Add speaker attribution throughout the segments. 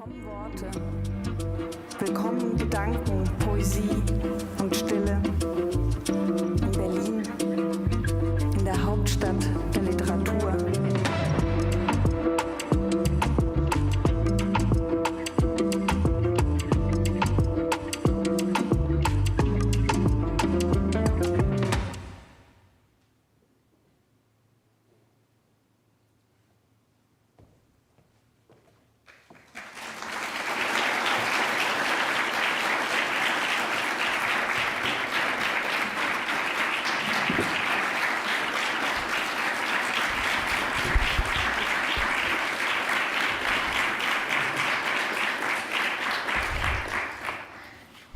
Speaker 1: Willkommen Worte, willkommen Gedanken, Poesie und Stille in Berlin, in der Hauptstadt der Literatur.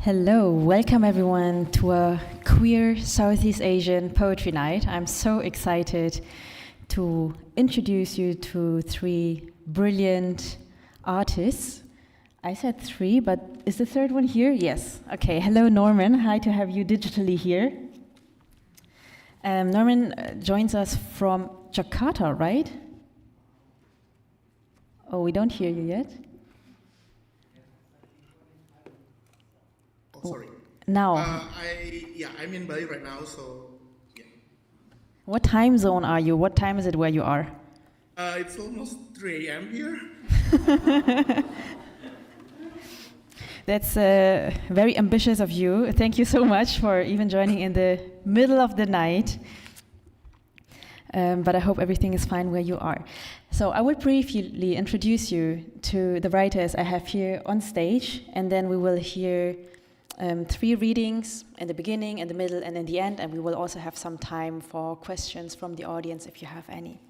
Speaker 2: Hello, welcome everyone to a queer Southeast Asian poetry night. I'm so excited to introduce you to three brilliant artists. I said three, but is the third one here? Yes. Okay, hello Norman, hi to have you digitally here. Norman joins us from Jakarta, right? Oh, we don't hear you yet.
Speaker 3: Oh, sorry.
Speaker 2: Now.
Speaker 3: I'm in Bali right now, so yeah.
Speaker 2: What time zone are you? What time is it where you are?
Speaker 3: It's almost 3 a.m. here.
Speaker 2: That's very ambitious of you. Thank you so much for even joining in the middle of the night. But I hope everything is fine where you are. So I will briefly introduce you to the writers I have here on stage, and then we will hear three readings in the beginning, in the middle, and in the end, and we will also have some time for questions from the audience if you have any.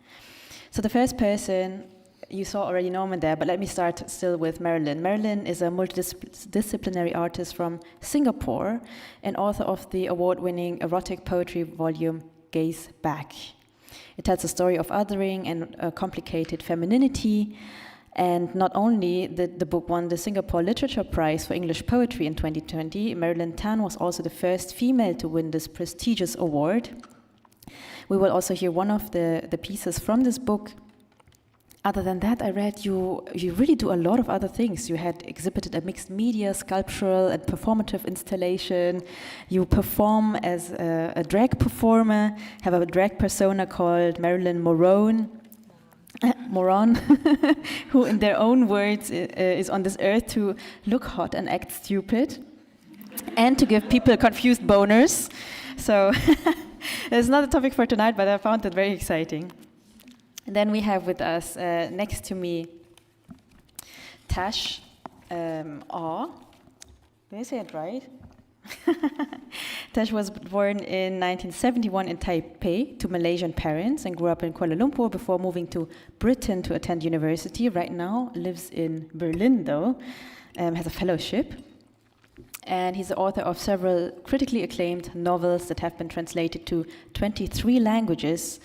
Speaker 2: So the first person, you saw already Norman there, but let me start still with Marilyn. Marilyn is a multidisciplinary artist from Singapore and author of the award-winning erotic poetry volume, Gaze Back. It tells the story of othering and a complicated femininity. And not only did the book won the Singapore Literature Prize for English Poetry in 2020, Marilyn Tan was also the first female to win this prestigious award. We will also hear one of the pieces from this book. Other than that, I read you really do a lot of other things. You had exhibited a mixed media, sculptural and performative installation. You perform as a drag performer, have a drag persona called Marilyn Moron, who in their own words is on this earth to look hot and act stupid and to give people confused boners. So it's not a topic for tonight, but I found it very exciting. And then we have with us next to me Tash Aw. Did I say it right? Tash was born in 1971 in Taipei to Malaysian parents and grew up in Kuala Lumpur before moving to Britain to attend university. Right now lives in Berlin though, has a fellowship. And he's the author of several critically acclaimed novels that have been translated to 23 languages.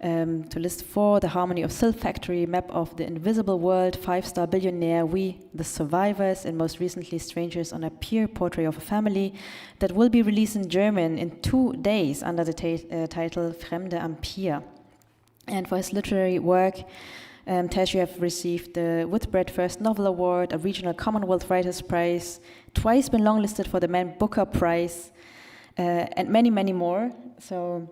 Speaker 2: To list four: The Harmony of Silk Factory, Map of the Invisible World, Five-Star Billionaire, We, the Survivors, and most recently Strangers on a Pier, Portrait of a Family, that will be released in German in 2 days under the title Fremde am Pier. And for his literary work, Tash, you have received the Whitbread First Novel Award, a Regional Commonwealth Writers' Prize, twice been longlisted for the Man Booker Prize, and many, many more. So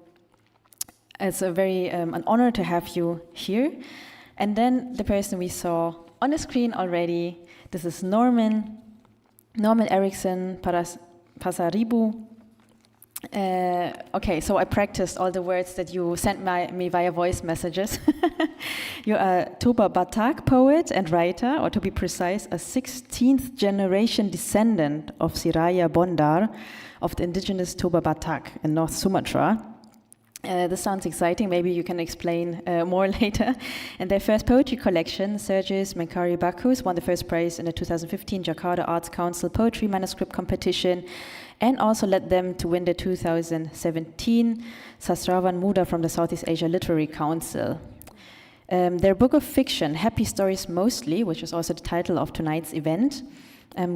Speaker 2: it's a very an honor to have you here. And then the person we saw on the screen already, this is Norman Eriksson Pasaribu. Okay, so I practiced all the words that you sent me via voice messages. You're a Toba Batak poet and writer, or to be precise, a 16th generation descendant of Siraya Bondar of the indigenous Toba Batak in North Sumatra. This sounds exciting. Maybe you can explain more later. And their first poetry collection, Sergis Menkari Bakus, won the first prize in the 2015 Jakarta Arts Council Poetry Manuscript Competition, and also led them to win the 2017 Sastrawan Muda from the Southeast Asia Literary Council. Their book of fiction, Happy Stories Mostly, which is also the title of tonight's event,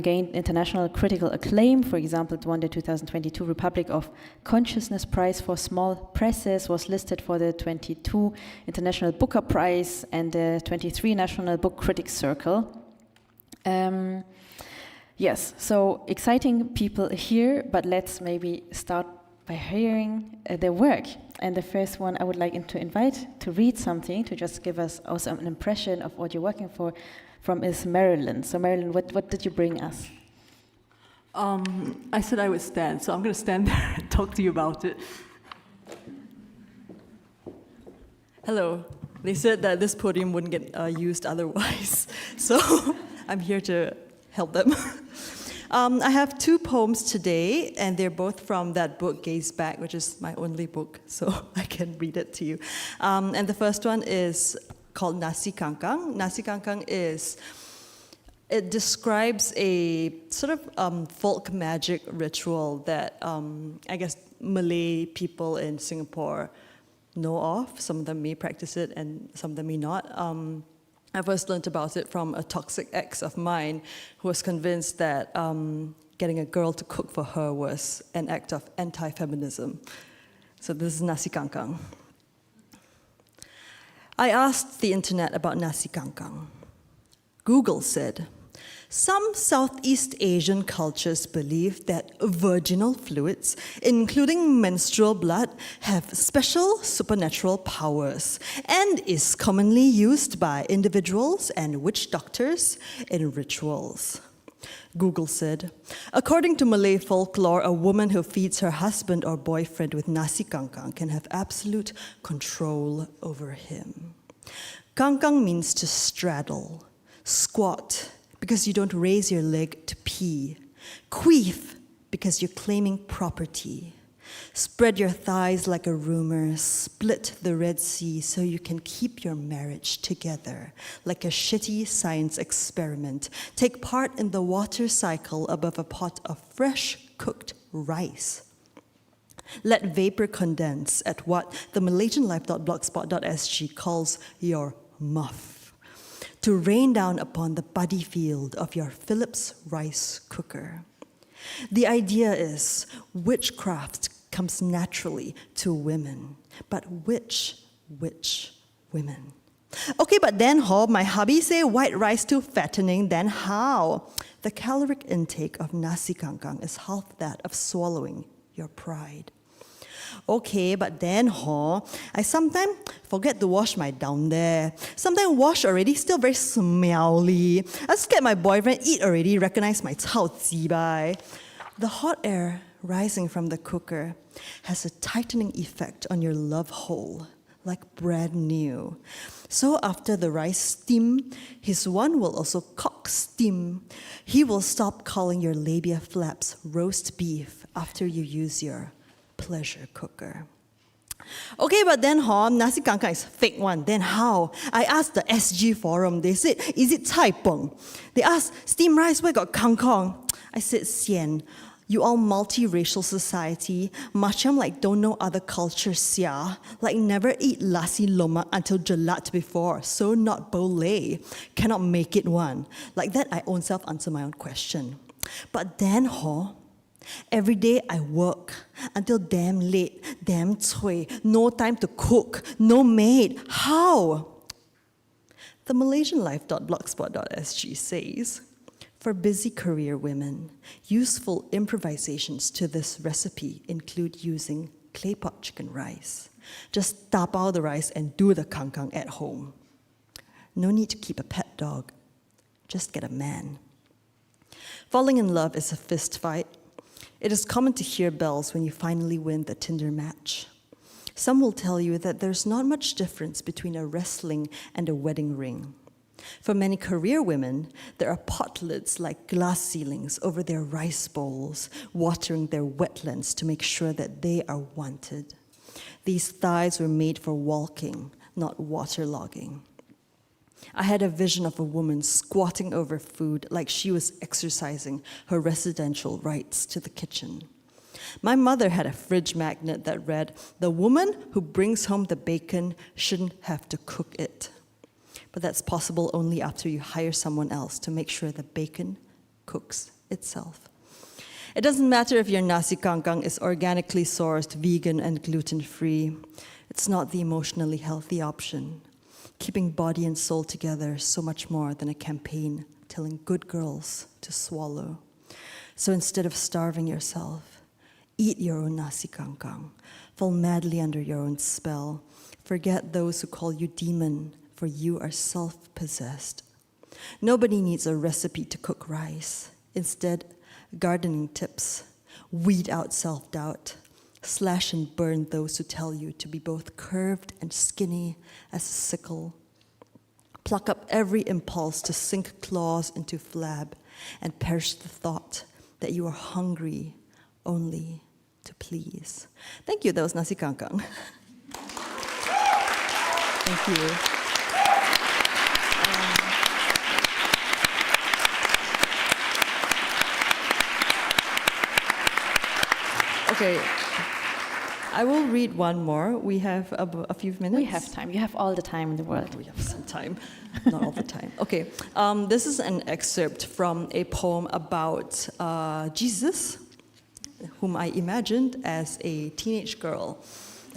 Speaker 2: gained international critical acclaim. For example, it won the 2022 Republic of Consciousness Prize for Small Presses, was listed for the 22 International Booker Prize and the 23 National Book Critics Circle. Yes, so exciting people here, but let's maybe start by hearing their work. And the first one I would like to invite to read something, to just give us also an impression of what you're working from is Marilyn. So Marilyn, what did you bring us?
Speaker 4: I said I would stand, so I'm going to stand there and talk to you about it. Hello. They said that this podium wouldn't get used otherwise, so I'm here to help them. I have 2 poems today, and they're both from that book, Gaze Back, which is my only book, so I can read it to you. And the first one is called Nasi Kangkang. Nasi Kangkang it describes a sort of folk magic ritual that I guess Malay people in Singapore know of. Some of them may practice it, and some of them may not. I first learned about it from a toxic ex of mine who was convinced that getting a girl to cook for her was an act of anti-feminism. So this is Nasi Kangkang. I asked the internet about Nasi Kangkang. Google said, some Southeast Asian cultures believe that virginal fluids, including menstrual blood, have special supernatural powers and is commonly used by individuals and witch doctors in rituals. Google said, according to Malay folklore, a woman who feeds her husband or boyfriend with nasi kangkang can have absolute control over him. Kangkang means to straddle, squat, because you don't raise your leg to pee. Queef, because you're claiming property. Spread your thighs like a rumor, split the Red Sea so you can keep your marriage together, like a shitty science experiment. Take part in the water cycle above a pot of fresh cooked rice. Let vapor condense at what the MalaysianLife.blogspot.sg calls your muff, to rain down upon the buddy field of your Philips rice cooker. The idea is witchcraft comes naturally to women, but which women? Okay, but then my hubby say white rice too fattening, then how? The caloric intake of nasi kangkang is half that of swallowing your pride. Okay, but then I sometimes forget to wash my down there. Sometimes wash already, still very smelly. I scared my boyfriend eat already, recognize my cao jibai. The hot air rising from the cooker has a tightening effect on your love hole, like brand new. So after the rice steam, his one will also cock steam. He will stop calling your labia flaps roast beef after you use your pleasure cooker. Okay, but then nasi kangkang is fake one. Then how? I asked the SG forum. They said, is it cai peng? They asked, steamed rice, where got kangkong? I said, sian. You all multiracial society, macam like don't know other cultures, sia. Like never eat nasi lemak until jelat before, so not boleh. Cannot make it one. Like that, I own self answer my own question. But then every day I work until damn late, damn cui, no time to cook, no maid. How? The MalaysianLife.blogspot.sg says, for busy career women, useful improvisations to this recipe include using clay pot chicken rice. Just tapao the rice and do the kangkang at home. No need to keep a pet dog. Just get a man. Falling in love is a fist fight. It is common to hear bells when you finally win the Tinder match. Some will tell you that there's not much difference between a wrestling and a wedding ring. For many career women, there are pot lids like glass ceilings over their rice bowls, watering their wetlands to make sure that they are wanted. These thighs were made for walking, not waterlogging. I had a vision of a woman squatting over food like she was exercising her residential rights to the kitchen. My mother had a fridge magnet that read, "The woman who brings home the bacon shouldn't have to cook it." But that's possible only after you hire someone else to make sure the bacon cooks itself. It doesn't matter if your nasi kangkang is organically sourced, vegan, and gluten-free. It's not the emotionally healthy option. Keeping body and soul together is so much more than a campaign telling good girls to swallow. So instead of starving yourself, eat your own nasi kangkang, fall madly under your own spell. Forget those who call you demon, for you are self-possessed. Nobody needs a recipe to cook rice. Instead, gardening tips. Weed out self-doubt. Slash and burn those who tell you to be both curved and skinny as a sickle. Pluck up every impulse to sink claws into flab and perish the thought that you are hungry only to please. Thank you, that was nasi kangkang. Thank you. Okay, I will read one more. We have a few minutes.
Speaker 2: We have time. You have all the time in the world.
Speaker 4: We have some time, not all the time. Okay, this is an excerpt from a poem about Jesus, whom I imagined as a teenage girl.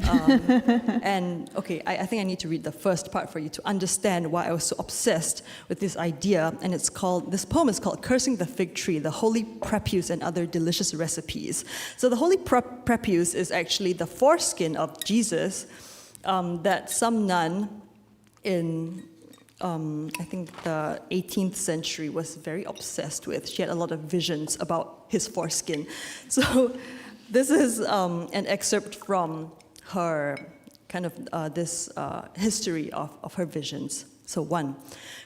Speaker 4: And okay, I think I need to read the first part for you to understand why I was so obsessed with this idea. And this poem is called Cursing the Fig Tree, the Holy Prepuce and Other Delicious Recipes. So the Holy Prepuce is actually the foreskin of Jesus that some nun in I think the 18th century was very obsessed with. She had a lot of visions about his foreskin. So this is an excerpt from her kind of this history of her visions. So 1,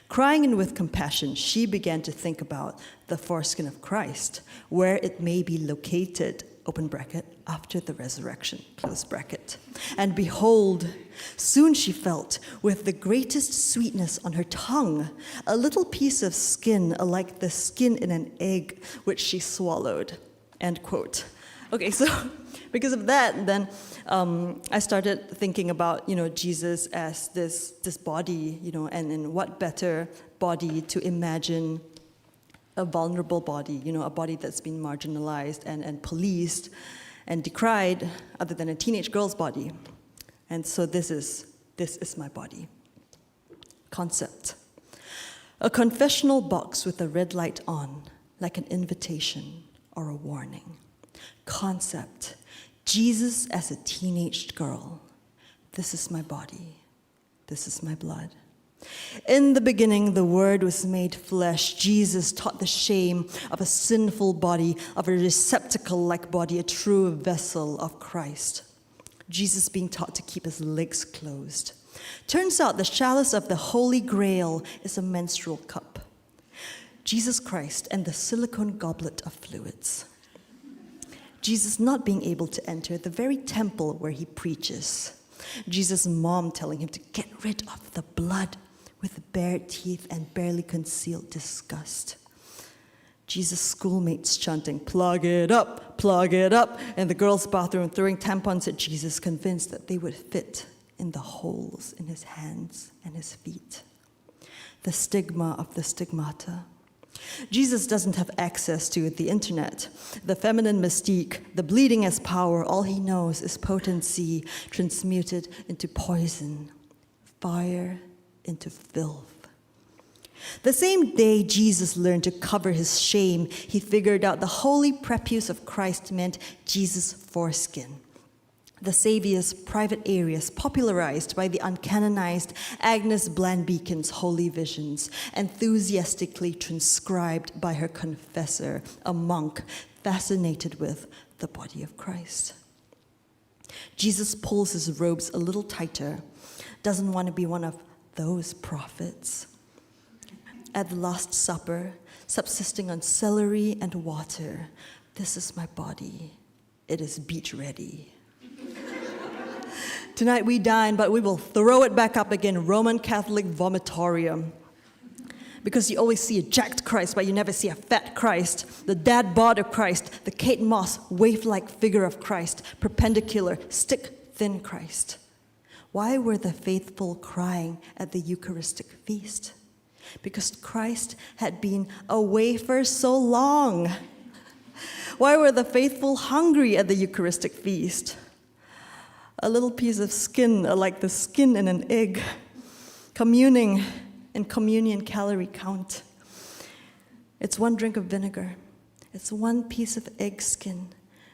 Speaker 4: crying and with compassion, she began to think about the foreskin of Christ, where it may be located, open bracket, after the resurrection, close bracket. And behold, soon she felt, with the greatest sweetness on her tongue, a little piece of skin, like the skin in an egg, which she swallowed, end quote. Okay, so because of that, then I started thinking about, Jesus as this body, and what better body to imagine a vulnerable body, a body that's been marginalized and policed and decried, other than a teenage girl's body. And so this is my body. Concept. A confessional box with a red light on, like an invitation or a warning. Concept. Jesus as a teenage girl. This is my body. This is my blood. In the beginning, the Word was made flesh. Jesus taught the shame of a sinful body, of a receptacle-like body, a true vessel of Christ. Jesus being taught to keep his legs closed. Turns out the chalice of the Holy Grail is a menstrual cup. Jesus Christ and the silicone goblet of fluids. Jesus not being able to enter the very temple where he preaches. Jesus' mom telling him to get rid of the blood with bared teeth and barely concealed disgust. Jesus' schoolmates chanting, plug it up, in the girls' bathroom throwing tampons at Jesus, convinced that they would fit in the holes in his hands and his feet. The stigma of the stigmata. Jesus doesn't have access to the internet, the feminine mystique, the bleeding as power. All he knows is potency transmuted into poison, fire into filth. The same day Jesus learned to cover his shame, he figured out the holy prepuce of Christ meant Jesus' foreskin. The Savior's private areas popularized by the uncanonized Agnes Bland-Beacon's holy visions, enthusiastically transcribed by her confessor, a monk fascinated with the body of Christ. Jesus pulls his robes a little tighter, doesn't want to be one of those prophets. At the Last Supper, subsisting on celery and water, this is my body, it is beach ready. Tonight we dine, but we will throw it back up again, Roman Catholic vomitorium. Because you always see a jacked Christ, but you never see a fat Christ, the dad bod of Christ, the Kate Moss waif-like figure of Christ, perpendicular, stick-thin Christ. Why were the faithful crying at the Eucharistic feast? Because Christ had been away for so long. Why were the faithful hungry at the Eucharistic feast? A little piece of skin, like the skin in an egg, communing in communion calorie count. It's one drink of vinegar. It's one piece of egg skin.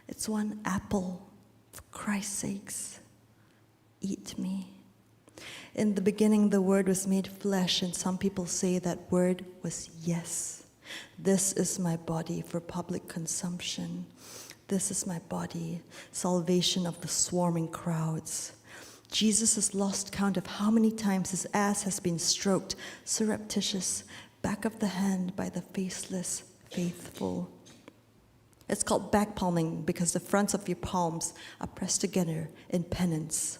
Speaker 4: It's one apple. For Christ's sakes, eat me. In the beginning, the Word was made flesh, and some people say that word was yes. This is my body for public consumption. This is my body, salvation of the swarming crowds. Jesus has lost count of how many times his ass has been stroked, surreptitious, back of the hand by the faceless faithful. It's called back palming because the fronts of your palms are pressed together in penance.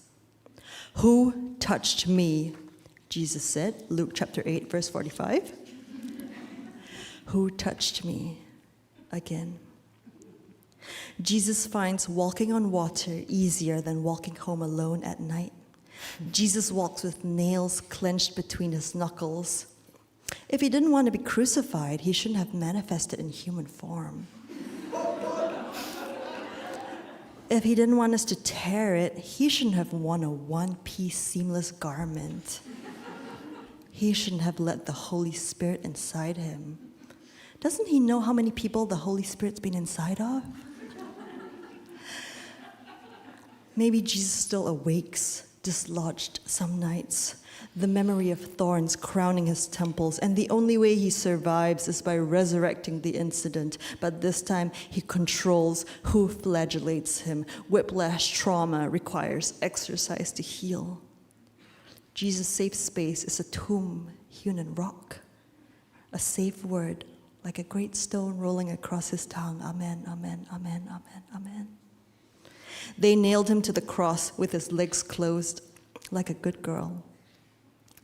Speaker 4: Who touched me? Jesus said, Luke chapter 8, verse 45. Who touched me? Again. Jesus finds walking on water easier than walking home alone at night. Jesus walks with nails clenched between his knuckles. If he didn't want to be crucified, he shouldn't have manifested in human form. If he didn't want us to tear it, he shouldn't have worn a one-piece seamless garment. He shouldn't have let the Holy Spirit inside him. Doesn't he know how many people the Holy Spirit's been inside of? Maybe Jesus still awakes, dislodged some nights, the memory of thorns crowning his temples, and the only way he survives is by resurrecting the incident. But this time, he controls who flagellates him. Whiplash trauma requires exercise to heal. Jesus' safe space is a tomb hewn in rock, a safe word like a great stone rolling across his tongue. Amen, amen, amen, amen, amen. They nailed him to the cross with his legs closed, like a good girl.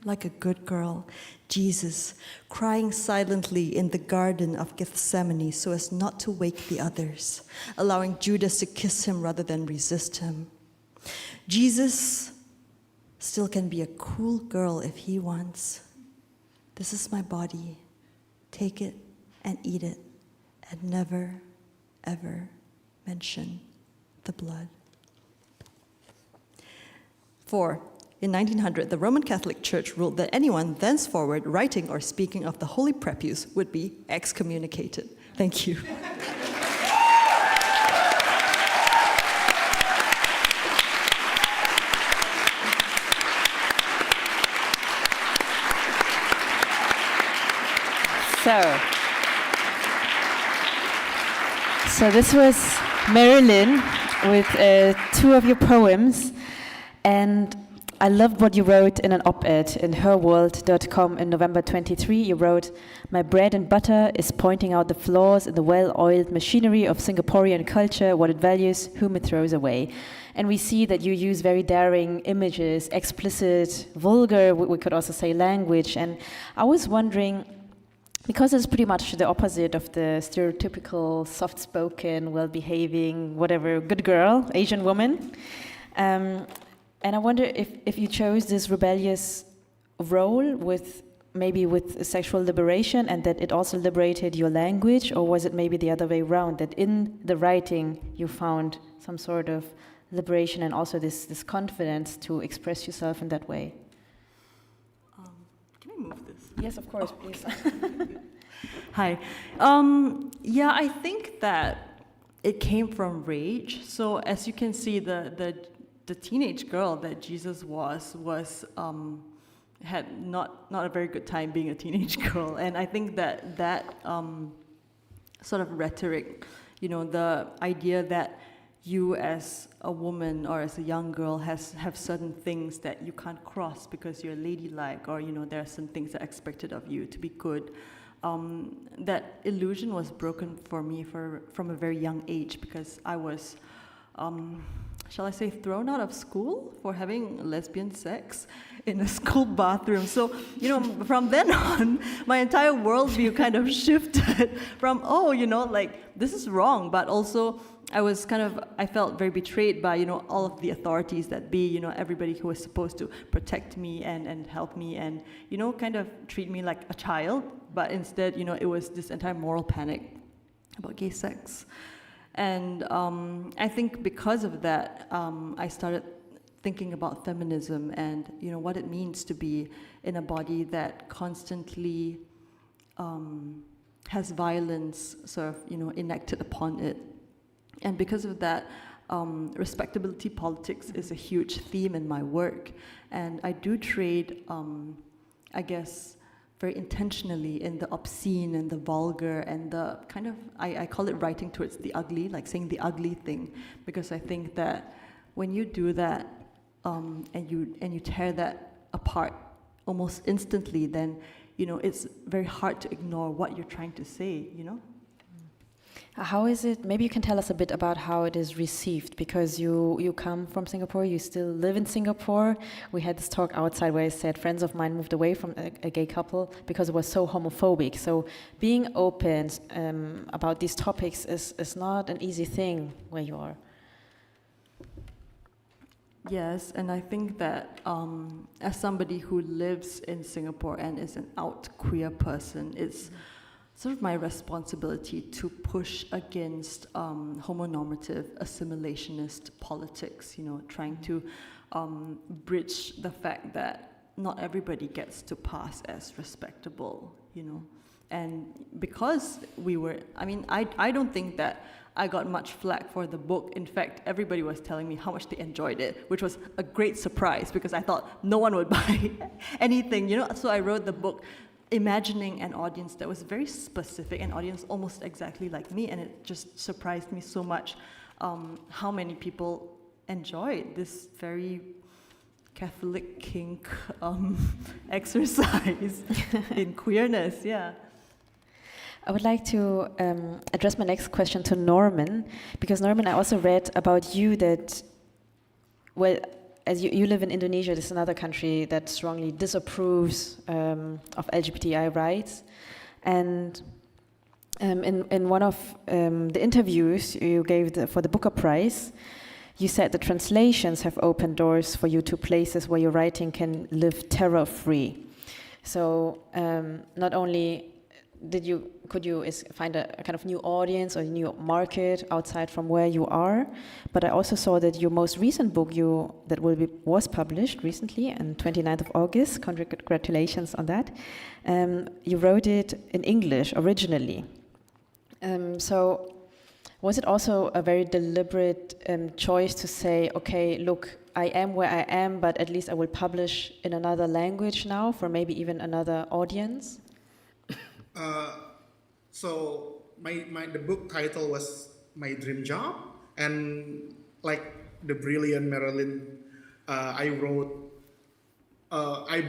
Speaker 4: Like a good girl, Jesus, crying silently in the Garden of Gethsemane so as not to wake the others, allowing Judas to kiss him rather than resist him. Jesus still can be a cool girl if he wants. This is my body. Take it and eat it, and never, ever mention the blood. 4. In 1900, the Roman Catholic Church ruled that anyone thenceforward writing or speaking of the holy prepuce would be excommunicated. Thank you.
Speaker 2: So this was Marilyn with two of your poems, and I loved what you wrote in an op-ed in herworld.com in November 23. You wrote, "My bread and butter is pointing out the flaws in the well-oiled machinery of Singaporean culture, what it values, whom it throws away." And we see that you use very daring images, explicit, vulgar, we could also say language. And I was wondering, because it's pretty much the opposite of the stereotypical soft-spoken, well-behaving, whatever, good girl, Asian woman. And I wonder if you chose this rebellious role with sexual liberation and that it also liberated your language, or was it maybe the other way around, that in the writing you found some sort of liberation and also this confidence to express yourself in that way?
Speaker 4: Can I move this?
Speaker 2: Yes, of course, please.
Speaker 4: Hi. Yeah, I think that it came from rage. So as you can see, the teenage girl that Jesus was had not a very good time being a teenage girl, and I think that sort of rhetoric, the idea that you as a woman or as a young girl have certain things that you can't cross because you're ladylike, or there are some things that are expected of you to be good. That illusion was broken for me from a very young age, because I was, shall I say, thrown out of school for having lesbian sex in a school bathroom. So, from then on, my entire worldview kind of shifted from, this is wrong, but also I felt very betrayed by, all of the authorities that be, everybody who was supposed to protect me and help me and, kind of treat me like a child, but instead, it was this entire moral panic about gay sex. And I think because of that, I started thinking about feminism and what it means to be in a body that constantly has violence sort of, enacted upon it. And because of that, respectability politics is a huge theme in my work. And I do trade, I guess, very intentionally in the obscene and the vulgar and the kind of, I call it writing towards the ugly, like saying the ugly thing, because I think that when you do that and you tear that apart almost instantly, then it's very hard to ignore what you're trying to say.
Speaker 2: How is it, maybe you can tell us a bit about how it is received, because you come from Singapore, you still live in Singapore. We had this talk outside where I said friends of mine moved away from a gay couple because it was so homophobic. So being open about these topics is not an easy thing where you are.
Speaker 4: Yes, and I think that as somebody who lives in Singapore and is an out queer person, it's sort of my responsibility to push against homonormative assimilationist politics, trying to bridge the fact that not everybody gets to pass as respectable, And because I don't think that I got much flack for the book. In fact, everybody was telling me how much they enjoyed it, which was a great surprise because I thought no one would buy anything, So I wrote the book imagining an audience that was very specific, an audience almost exactly like me, and it just surprised me so much how many people enjoyed this very Catholic kink exercise in queerness, yeah.
Speaker 2: I would like to address my next question to Norman, because Norman, I also read about you that, well, as you live in Indonesia, this is another country that strongly disapproves of LGBTI rights. And in one of the interviews you gave for the Booker Prize, you said the translations have opened doors for you to places where your writing can live terror-free. So not only could you find a kind of new audience or a new market outside from where you are, but I also saw that your most recent book was published recently on 29th of August. Congratulations on that. You wrote it in English originally. So was it also a very deliberate choice to say, okay, look, I am where I am, but at least I will publish in another language now for maybe even another audience?
Speaker 3: So the book title was My Dream Job, and like the brilliant Marilyn, I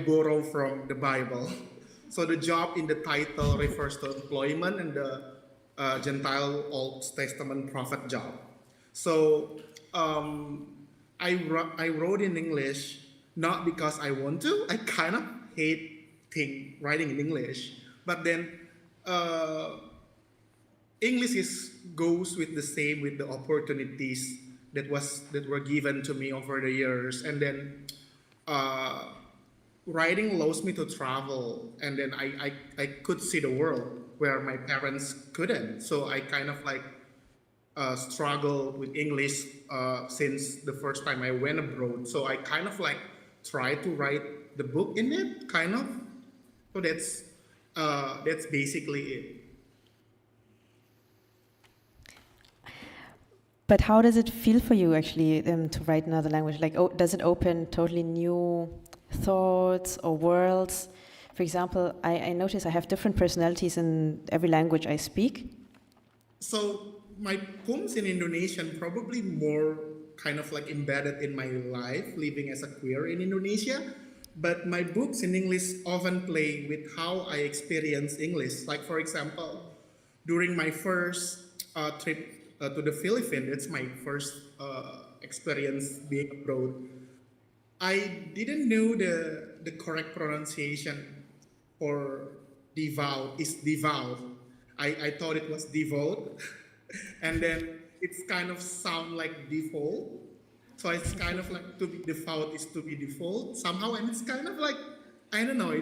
Speaker 3: borrow from the Bible. So the job in the title refers to employment and the Gentile Old Testament prophet job. So I wrote in English not because I want to. I kind of hate writing in English, but then English goes with the opportunities that were given to me over the years, and then writing allows me to travel, and then I could see the world where my parents couldn't. So I kind of like struggled with English since the first time I went abroad. So I kind of like tried to write the book in it, kind of. So that's basically it.
Speaker 2: But how does it feel for you actually to write another language? Like, does it open totally new thoughts or worlds? For example, I notice I have different personalities in every language I speak.
Speaker 3: So my poems in Indonesian probably more kind of like embedded in my life, living as a queer in Indonesia. But my books in English often play with how I experience English. Like, for example, during my first trip to the Philippines, it's my first experience being abroad. I didn't know the correct pronunciation for devout is devout. I thought it was devote, and then it's kind of sound like default. So it's kind of like to be default is to be default somehow, and it's kind of like, I don't know,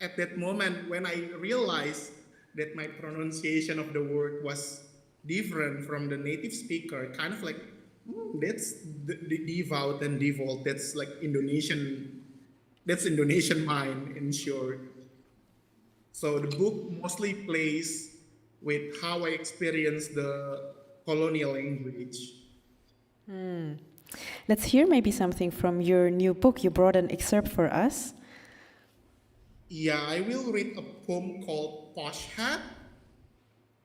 Speaker 3: at that moment when I realized that my pronunciation of the word was different from the native speaker, kind of like, that's the devout and default, that's like Indonesian mind in short. So the book mostly plays with how I experienced the colonial language.
Speaker 2: Let's hear maybe something from your new book. You brought an excerpt for us.
Speaker 3: Yeah, I will read a poem called Posh Hat.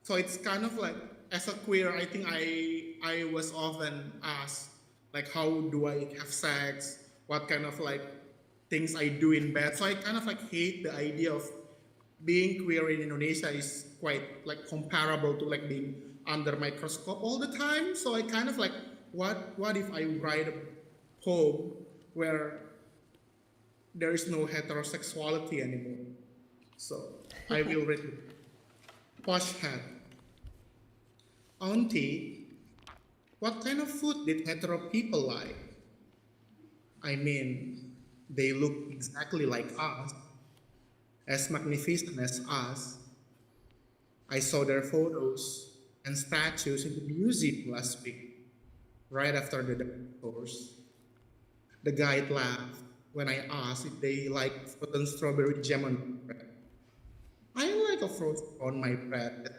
Speaker 3: So it's kind of like, as a queer, I think I was often asked, like, how do I have sex? What kind of like things I do in bed? So I kind of like hate the idea of being queer in Indonesia is quite like comparable to like being under microscope all the time. So I kind of like, what if I write a poem where there is no heterosexuality anymore? So I will read it. Posh Hat. Auntie, what kind of food did hetero people like? I mean, they look exactly like us, as magnificent as us. I saw their photos and statues in the museum last week, right after the dinosaurs. The guide laughed when I asked if they like frozen strawberry jam on bread. I like a frozen on my bread,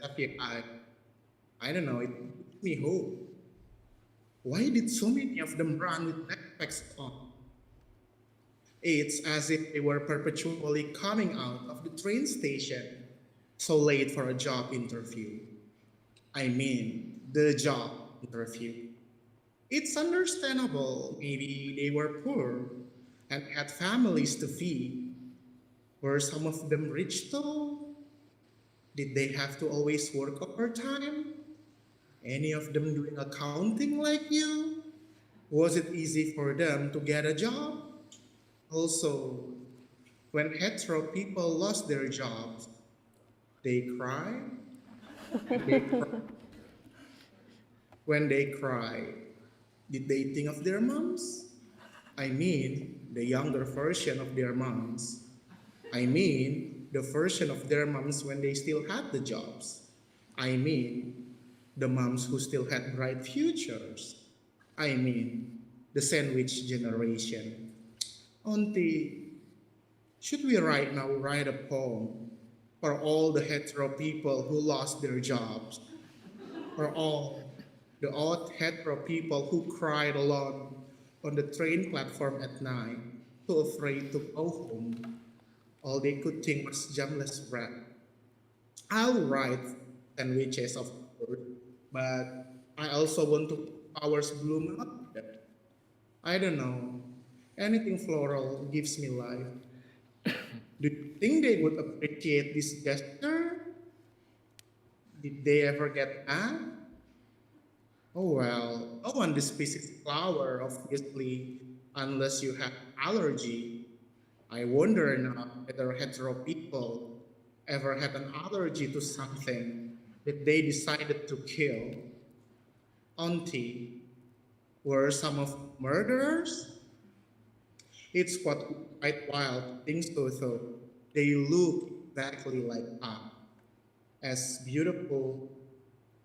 Speaker 3: I don't know, it makes me hope. Why did so many of them run with backpacks on? It's as if they were perpetually coming out of the train station, so late for a job interview. I mean, the job interview. It's understandable, maybe they were poor and had families to feed. Were some of them rich though? Did they have to always work overtime? Any of them doing accounting like you? Was it easy for them to get a job? Also, when hetero people lost their jobs, they cry. They cry. When they cry, did they think of their moms? I mean, the younger version of their moms. I mean, the version of their moms when they still had the jobs. I mean, the moms who still had bright futures. I mean, the sandwich generation. Auntie, should we right now write a poem for all the hetero people who lost their jobs? For all the odd hetero people who cried alone on the train platform at night, too afraid to go home? All they could think was jamless bread. I'll write sandwiches, of course, but I also want to flowers bloom up. I don't know. Anything floral gives me life. Do you think they would appreciate this gesture? Did they ever get mad? Oh well, no one despises flower, obviously, unless you have allergy. I wonder now whether hetero people ever had an allergy to something that they decided to kill. Auntie, were some of murderers? It's quite wild to think so though. They look exactly like us, as beautiful,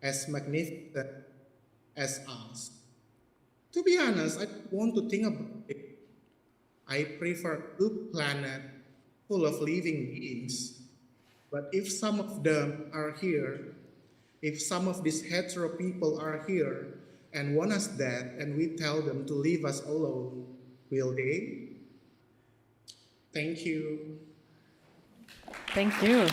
Speaker 3: as magnificent as us. To be honest, I don't want to think about it. I prefer a blue planet full of living beings. But if some of them are here, if some of these hetero people are here and want us dead and we tell them to leave us alone, will they? Thank you.
Speaker 2: Thank you.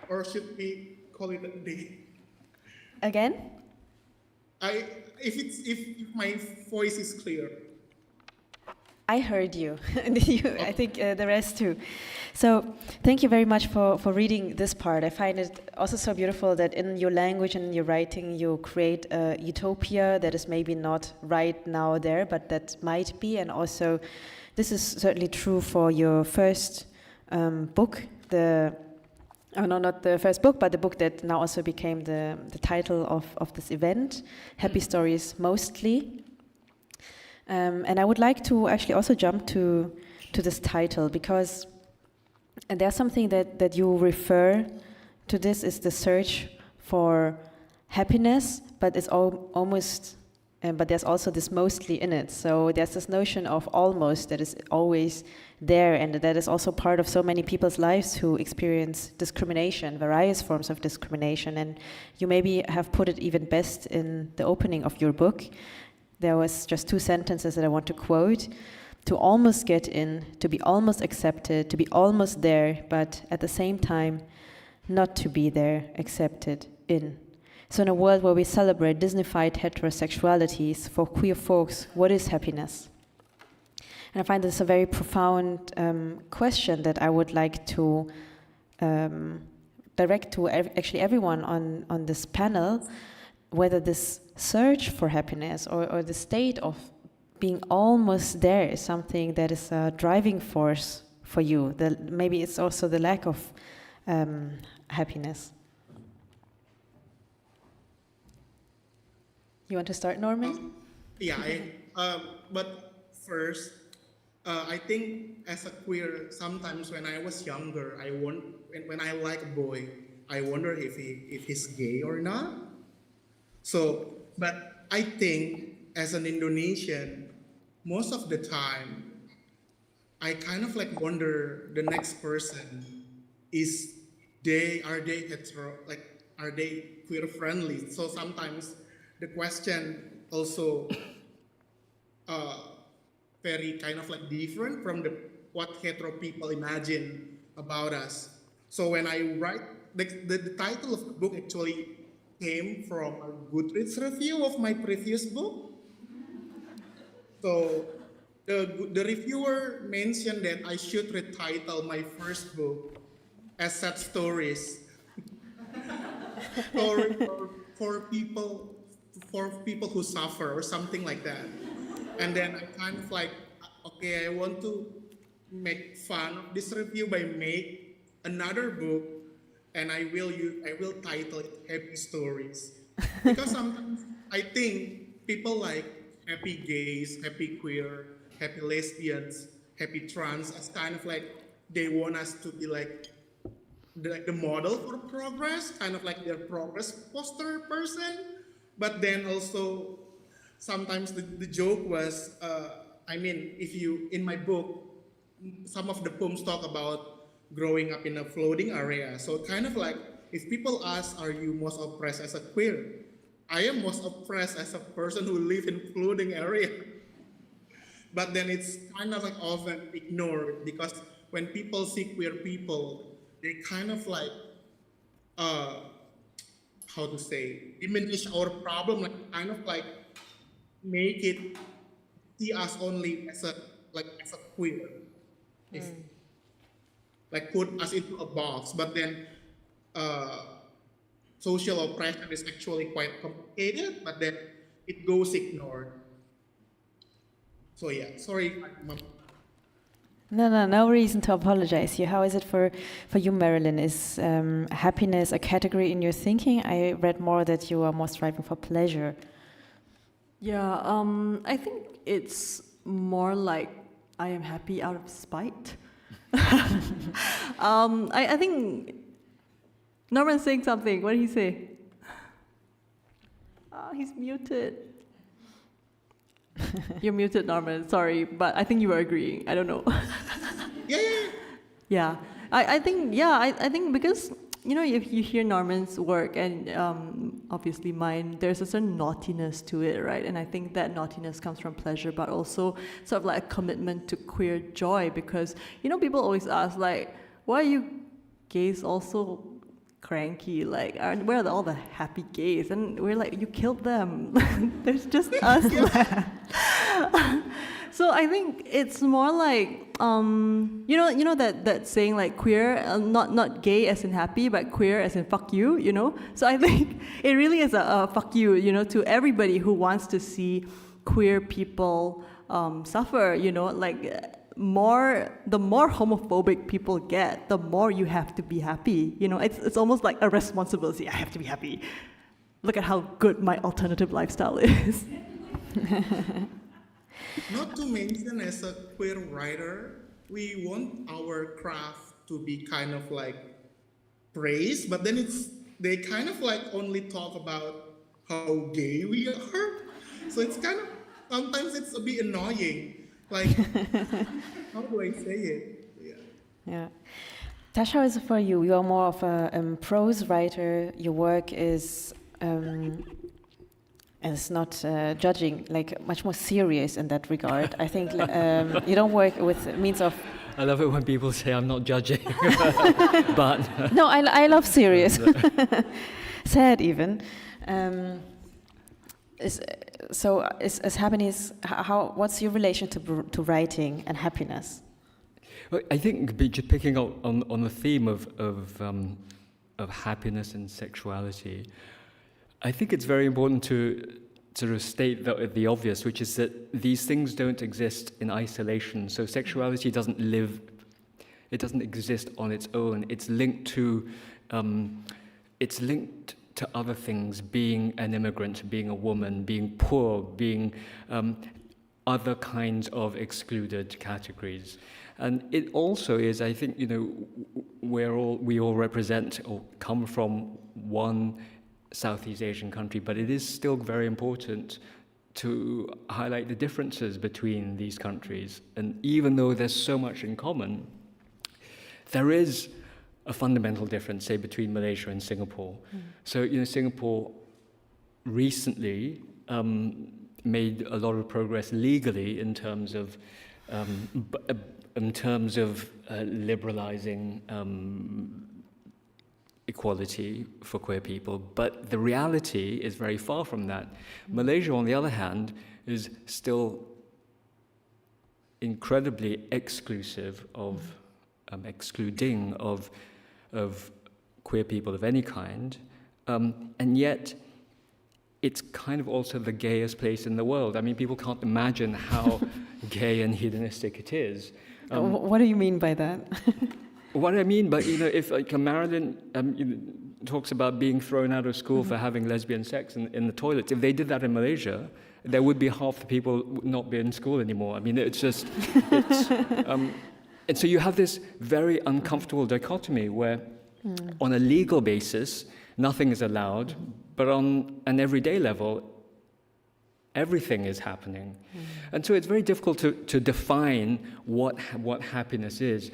Speaker 3: Or should we call it a day?
Speaker 2: Again?
Speaker 3: If my voice is clear.
Speaker 2: I heard you. I think the rest too. So thank you very much for reading this part. I find it also so beautiful that in your language and in your writing you create a utopia that is maybe not right now there, but that might be. And also this is certainly true for your first book, not the first book, but the book that now also became the title of this event, Happy Stories Mostly. And I would like to actually also jump to this title, because there's something that you refer to. This is the search for happiness, but it's almost but there's also this mostly in it. So there's this notion of almost that is always there, and that is also part of so many people's lives who experience discrimination, various forms of discrimination. And you maybe have put it even best in the opening of your book. There was just 2 sentences that I want to quote. To almost get in, to be almost accepted, to be almost there, but at the same time, not to be there, accepted, in. So in a world where we celebrate Disneyfied heterosexualities, for queer folks, what is happiness? And I find this a very profound question that I would like to direct to actually everyone on this panel, whether this search for happiness or the state of being almost there is something that is a driving force for you. Maybe it's also the lack of happiness. You want to start, Norman?
Speaker 3: But first, I think as a queer, sometimes when I was younger, when I like a boy, I wonder if he's gay or not. So, but I think as an Indonesian, most of the time, I kind of like wonder the next person are they hetero, like are they queer friendly? So sometimes the question also very kind of like different from what hetero people imagine about us. So when I write, the title of the book actually came from a Goodreads review of my previous book. So the reviewer mentioned that I should retitle my first book as Sad Stories for people who suffer or something like that. And then I kind of like, okay, I want to make fun of this review by make another book, and I will title it Happy Stories. Because sometimes I think people like happy gays, happy queer, happy lesbians, happy trans as kind of like they want us to be like the model for progress, kind of like their progress poster person. But then also sometimes the joke was, in my book, some of the poems talk about growing up in a floating area. So kind of like, if people ask, are you most oppressed as a queer? I am most oppressed as a person who lives in floating area. But then it's kind of like often ignored because when people see queer people, they kind of like, diminish our problem, like kind of like make it see us only as a queer, like put us into a box. But then social oppression is actually quite complicated, but then it goes ignored. So yeah, sorry.
Speaker 2: No reason to apologize here. How is it for you, Marilyn? Is happiness a category in your thinking? I read more that you are more striving for pleasure.
Speaker 5: Yeah, I think it's more like I am happy out of spite. I think Norman's saying something. What did he say? He's muted. You're muted, Norman. Sorry, but I think you were agreeing. I don't know. Yeah. I think because, you know, if you hear Norman's work and obviously mine, there's a certain naughtiness to it, right? And I think that naughtiness comes from pleasure, but also sort of like a commitment to queer joy, because, you know, people always ask, like, why are you gays also cranky? Like, where are all the happy gays? And we're like, you killed them. There's just us left. So I think it's more like, you know that saying, like, queer, not gay as in happy, but queer as in fuck you, you know? So I think it really is a fuck you, you know, to everybody who wants to see queer people suffer, you know, like, the more homophobic people get, the more you have to be happy. You know, it's almost like a responsibility. I have to be happy. Look at how good my alternative lifestyle is.
Speaker 3: Not to mention, as a queer writer, we want our craft to be kind of like praised, but then they kind of like only talk about how gay we are. So it's kind of, sometimes it's a bit annoying. Like, how do I say it? Yeah.
Speaker 2: Yeah. Tash, how is it for you? You are more of a prose writer. Your work is not judging, like much more serious in that regard. I think you don't work with means of.
Speaker 6: I love it when people say I'm not judging, but
Speaker 2: No, I love serious, sad even. Is happiness? What's your relation to writing and happiness?
Speaker 6: Well, I think just picking up on the theme of happiness and sexuality, I think it's very important to sort of state the obvious, which is that these things don't exist in isolation. So sexuality doesn't exist on its own. It's linked to other things: being an immigrant, being a woman, being poor, being other kinds of excluded categories. And it also is, I think, we all represent or come from one Southeast Asian country, but it is still very important to highlight the differences between these countries. And even though there's so much in common, there is a fundamental difference, say, between Malaysia and Singapore. So, Singapore recently made a lot of progress legally in terms of liberalizing equality for queer people, but the reality is very far from that. Malaysia, on the other hand, is still incredibly exclusive of excluding of queer people of any kind, and yet it's kind of also the gayest place in the world. I mean, people can't imagine how gay and hedonistic it is.
Speaker 2: What do you mean by that?
Speaker 6: What I mean by, if like Marilyn talks about being thrown out of school for having lesbian sex in the toilets, if they did that in Malaysia, there would be half the people not be in school anymore. I mean, it's just, and so you have this very uncomfortable dichotomy where on a legal basis, nothing is allowed, but on an everyday level, everything is happening. And so it's very difficult to define what happiness is.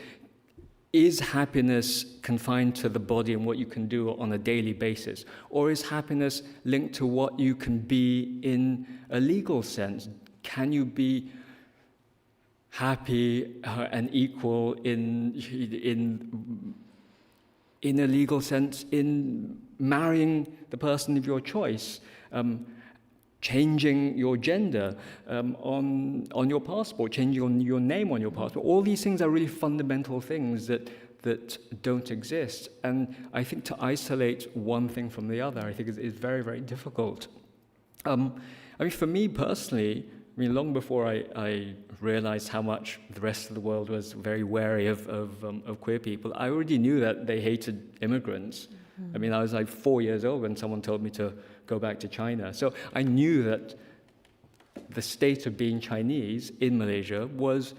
Speaker 6: Is happiness confined to the body and what you can do on a daily basis? Or is happiness linked to what you can be in a legal sense? Can you be happy and equal in a legal sense in marrying the person of your choice? Changing your gender on your passport, changing your name on your passport. All these things are really fundamental things that don't exist. And I think to isolate one thing from the other, I think is very, very difficult. I mean, for me personally, long before I realized how much the rest of the world was very wary of queer people, I already knew that they hated immigrants. I mean, I was like 4 years old when someone told me to go back to China. So I knew that the state of being Chinese in Malaysia was,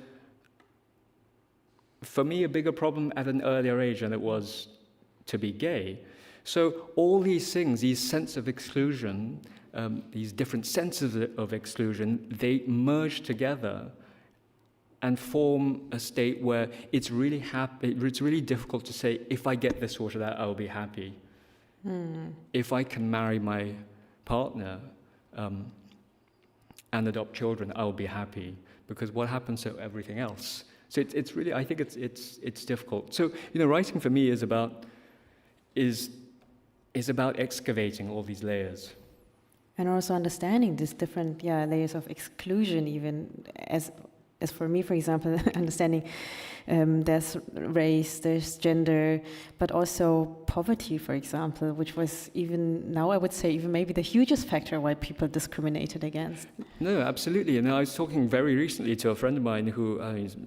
Speaker 6: for me, a bigger problem at an earlier age than it was to be gay. So all these things, these sense of exclusion, these different senses of exclusion, they merge together and form a state where it's really difficult to say, if I get this sorted out, I'll be happy. If I can marry my partner and adopt children, I'll be happy. Because what happens to everything else? So it's really, I think it's difficult. So writing for me is about excavating all these layers.
Speaker 2: And also understanding these different layers of exclusion, even as for me, for example, understanding there's race, there's gender, but also poverty, for example, which was even now I would say even maybe the hugest factor why people discriminated against.
Speaker 6: No, absolutely. And I was talking very recently to a friend of mine who is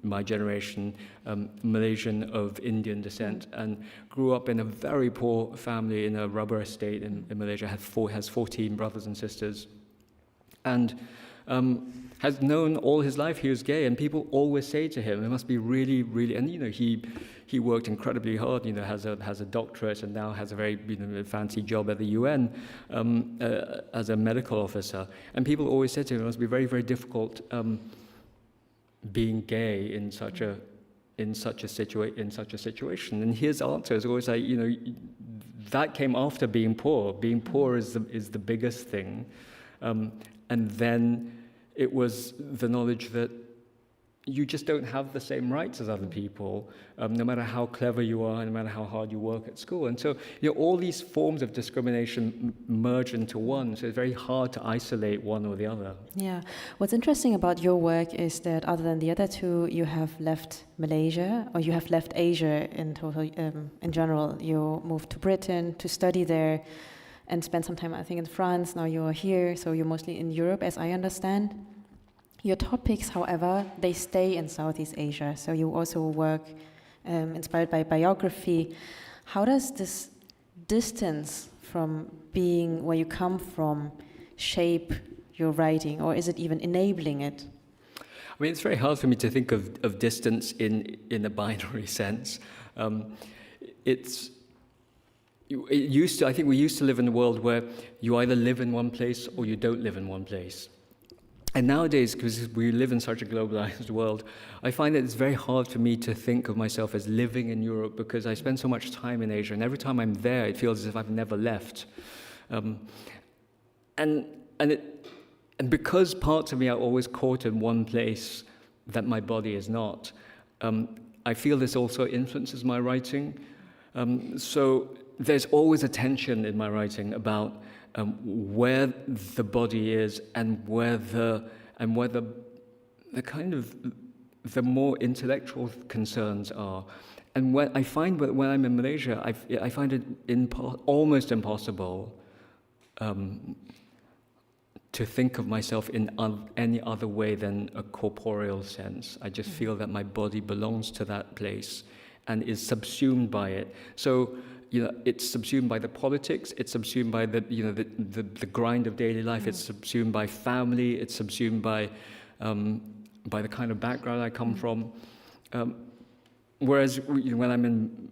Speaker 6: my generation, Malaysian of Indian descent, and grew up in a very poor family in a rubber estate in Malaysia, has 14 brothers and sisters. And has known all his life he was gay, and people always say to him, it must be really, really, and he worked incredibly hard, has a doctorate and now has a very fancy job at the UN as a medical officer, and people always say to him, it must be very, very difficult being gay in such a situation, and his answer is always like, that came after being poor. Being poor is the biggest thing, and then it was the knowledge that you just don't have the same rights as other people, no matter how clever you are, no matter how hard you work at school. And so, all these forms of discrimination merge into one, so it's very hard to isolate one or the other.
Speaker 2: Yeah. What's interesting about your work is that other than the other two, you have left Malaysia, or you have left Asia in total, in general. You moved to Britain to study there and spent some time, I think, in France. Now you're here, so you're mostly in Europe, as I understand. Your topics, however, they stay in Southeast Asia, so you also work inspired by biography. How does this distance from being where you come from shape your writing, or is it even enabling it?
Speaker 6: I mean, it's very hard for me to think of distance in a binary sense. I think we used to live in a world where you either live in one place or you don't live in one place. And nowadays, because we live in such a globalized world, I find that it's very hard for me to think of myself as living in Europe, because I spend so much time in Asia, and every time I'm there, it feels as if I've never left. And because parts of me are always caught in one place that my body is not, I feel this also influences my writing. So there's always a tension in my writing about where the body is and where the kind of the more intellectual concerns are. And when I'm in Malaysia, I find it almost impossible to think of myself in any other way than a corporeal sense. I just feel that my body belongs to that place and is subsumed by it. So, it's subsumed by the politics, it's subsumed by the grind of daily life, it's subsumed by family, it's subsumed by the kind of background I come from. Whereas when I'm in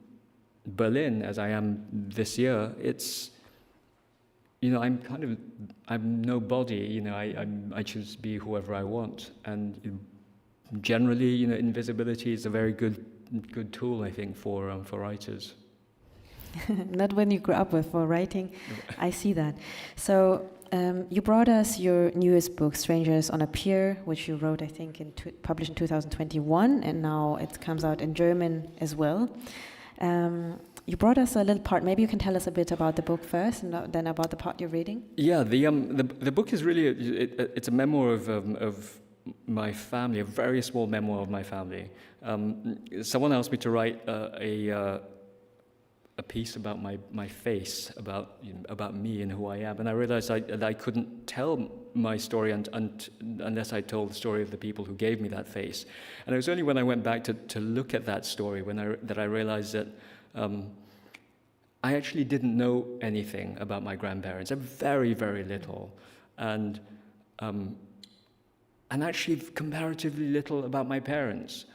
Speaker 6: Berlin, as I am this year, it's, I'm nobody, I choose to be whoever I want. And generally, invisibility is a very good tool, I think, for writers.
Speaker 2: Not when you grew up with for writing. I see that. So you brought us your newest book, Strangers on a Pier, which you wrote, I think, published in 2021, and now it comes out in German as well. You brought us a little part. Maybe you can tell us a bit about the book first, and then about the part you're reading.
Speaker 6: Yeah, the book is really it's a memoir of my family, a very small memoir of my family. Someone asked me to write a piece about my face, about me and who I am, and I realized that I couldn't tell my story unless I told the story of the people who gave me that face. And it was only when I went back to look at that story that I realized that I actually didn't know anything about my grandparents, very, very little, and actually comparatively little about my parents.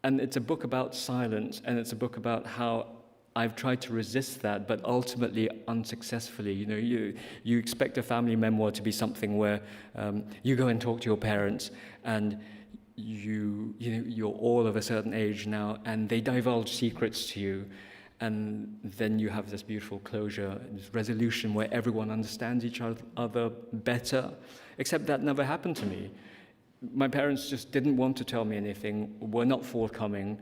Speaker 6: And it's a book about silence, and it's a book about how I've tried to resist that, but ultimately unsuccessfully. You expect a family memoir to be something where you go and talk to your parents, and you're all of a certain age now, and they divulge secrets to you, and then you have this beautiful closure, this resolution where everyone understands each other better. Except that never happened to me. My parents just didn't want to tell me anything, were not forthcoming.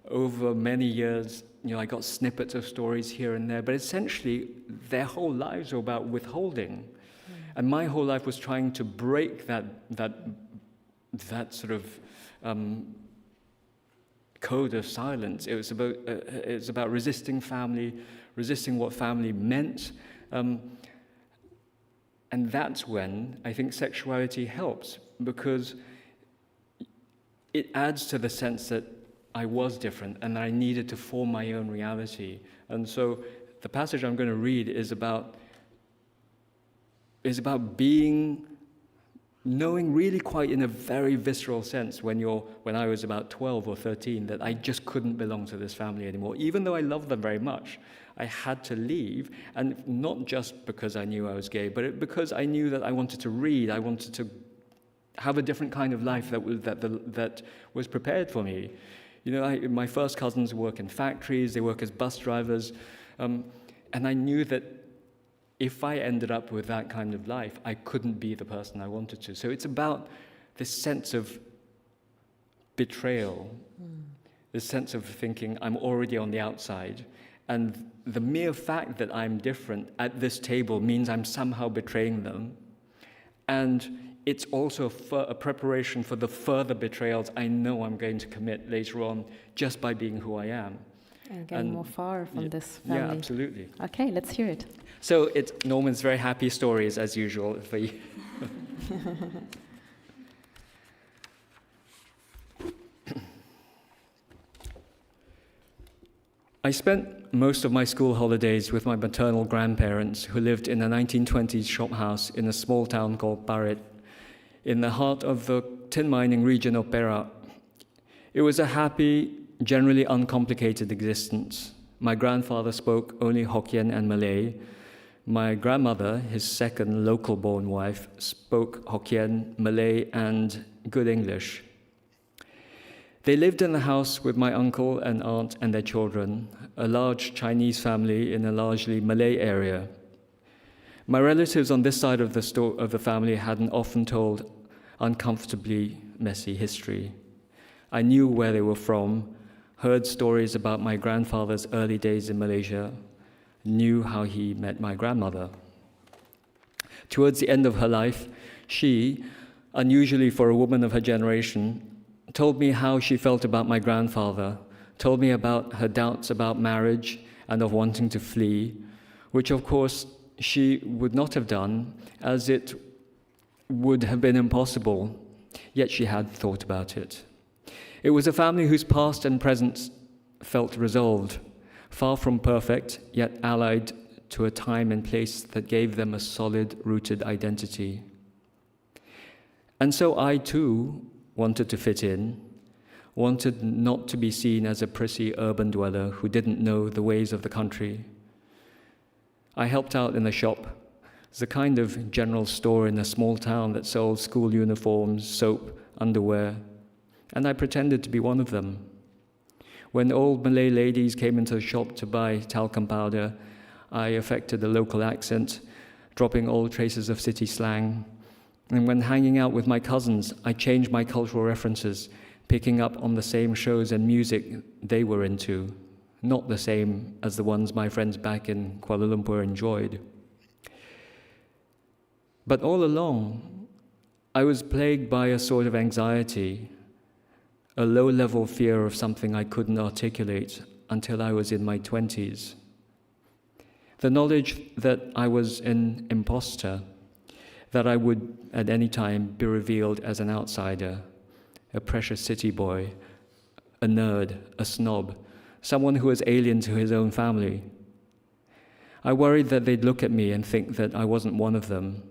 Speaker 6: Over many years, I got snippets of stories here and there, but essentially their whole lives were about withholding. And my whole life was trying to break that sort of code of silence. It was about resisting family, resisting what family meant. And that's when I think sexuality helps, because it adds to the sense that I was different and I needed to form my own reality. And so the passage I'm going to read is about being knowing really quite in a very visceral sense when I was about 12 or 13 that I just couldn't belong to this family anymore. Even though I loved them very much, I had to leave, and not just because I knew I was gay, but because I knew that I wanted to read, I wanted to have a different kind of life that was prepared for me. You know, my first cousins work in factories, they work as bus drivers, and I knew that if I ended up with that kind of life, I couldn't be the person I wanted to. So it's about this sense of betrayal, this sense of thinking I'm already on the outside, and the mere fact that I'm different at this table means I'm somehow betraying them. And it's also a preparation for the further betrayals I know I'm going to commit later on just by being who I am.
Speaker 2: And getting more far from this family.
Speaker 6: Yeah, absolutely.
Speaker 2: Okay, let's hear it.
Speaker 6: So it's Norman's very happy stories, as usual, for you. I spent most of my school holidays with my maternal grandparents, who lived in a 1920s shop house in a small town called Parit, in the heart of the tin mining region of Perak. It was a happy, generally uncomplicated existence. My grandfather spoke only Hokkien and Malay. My grandmother, his second local-born wife, spoke Hokkien, Malay, and good English. They lived in the house with my uncle and aunt and their children, a large Chinese family in a largely Malay area. My relatives on this side of the family had an often told, uncomfortably messy history. I knew where they were from, heard stories about my grandfather's early days in Malaysia, knew how he met my grandmother. Towards the end of her life, she, unusually for a woman of her generation, told me how she felt about my grandfather, told me about her doubts about marriage and of wanting to flee, which of course she would not have done, as it would have been impossible, yet she had thought about it. It was a family whose past and present felt resolved, far from perfect, yet allied to a time and place that gave them a solid, rooted identity. And so I too wanted to fit in, wanted not to be seen as a prissy urban dweller who didn't know the ways of the country. I helped out in the shop. It's a kind of general store in a small town that sold school uniforms, soap, underwear, and I pretended to be one of them. When old Malay ladies came into the shop to buy talcum powder, I affected a local accent, dropping all traces of city slang. And when hanging out with my cousins, I changed my cultural references, picking up on the same shows and music they were into, not the same as the ones my friends back in Kuala Lumpur enjoyed. But all along, I was plagued by a sort of anxiety, a low-level fear of something I couldn't articulate until I was in my 20s. The knowledge that I was an imposter, that I would at any time be revealed as an outsider, a precious city boy, a nerd, a snob, someone who was alien to his own family. I worried that they'd look at me and think that I wasn't one of them,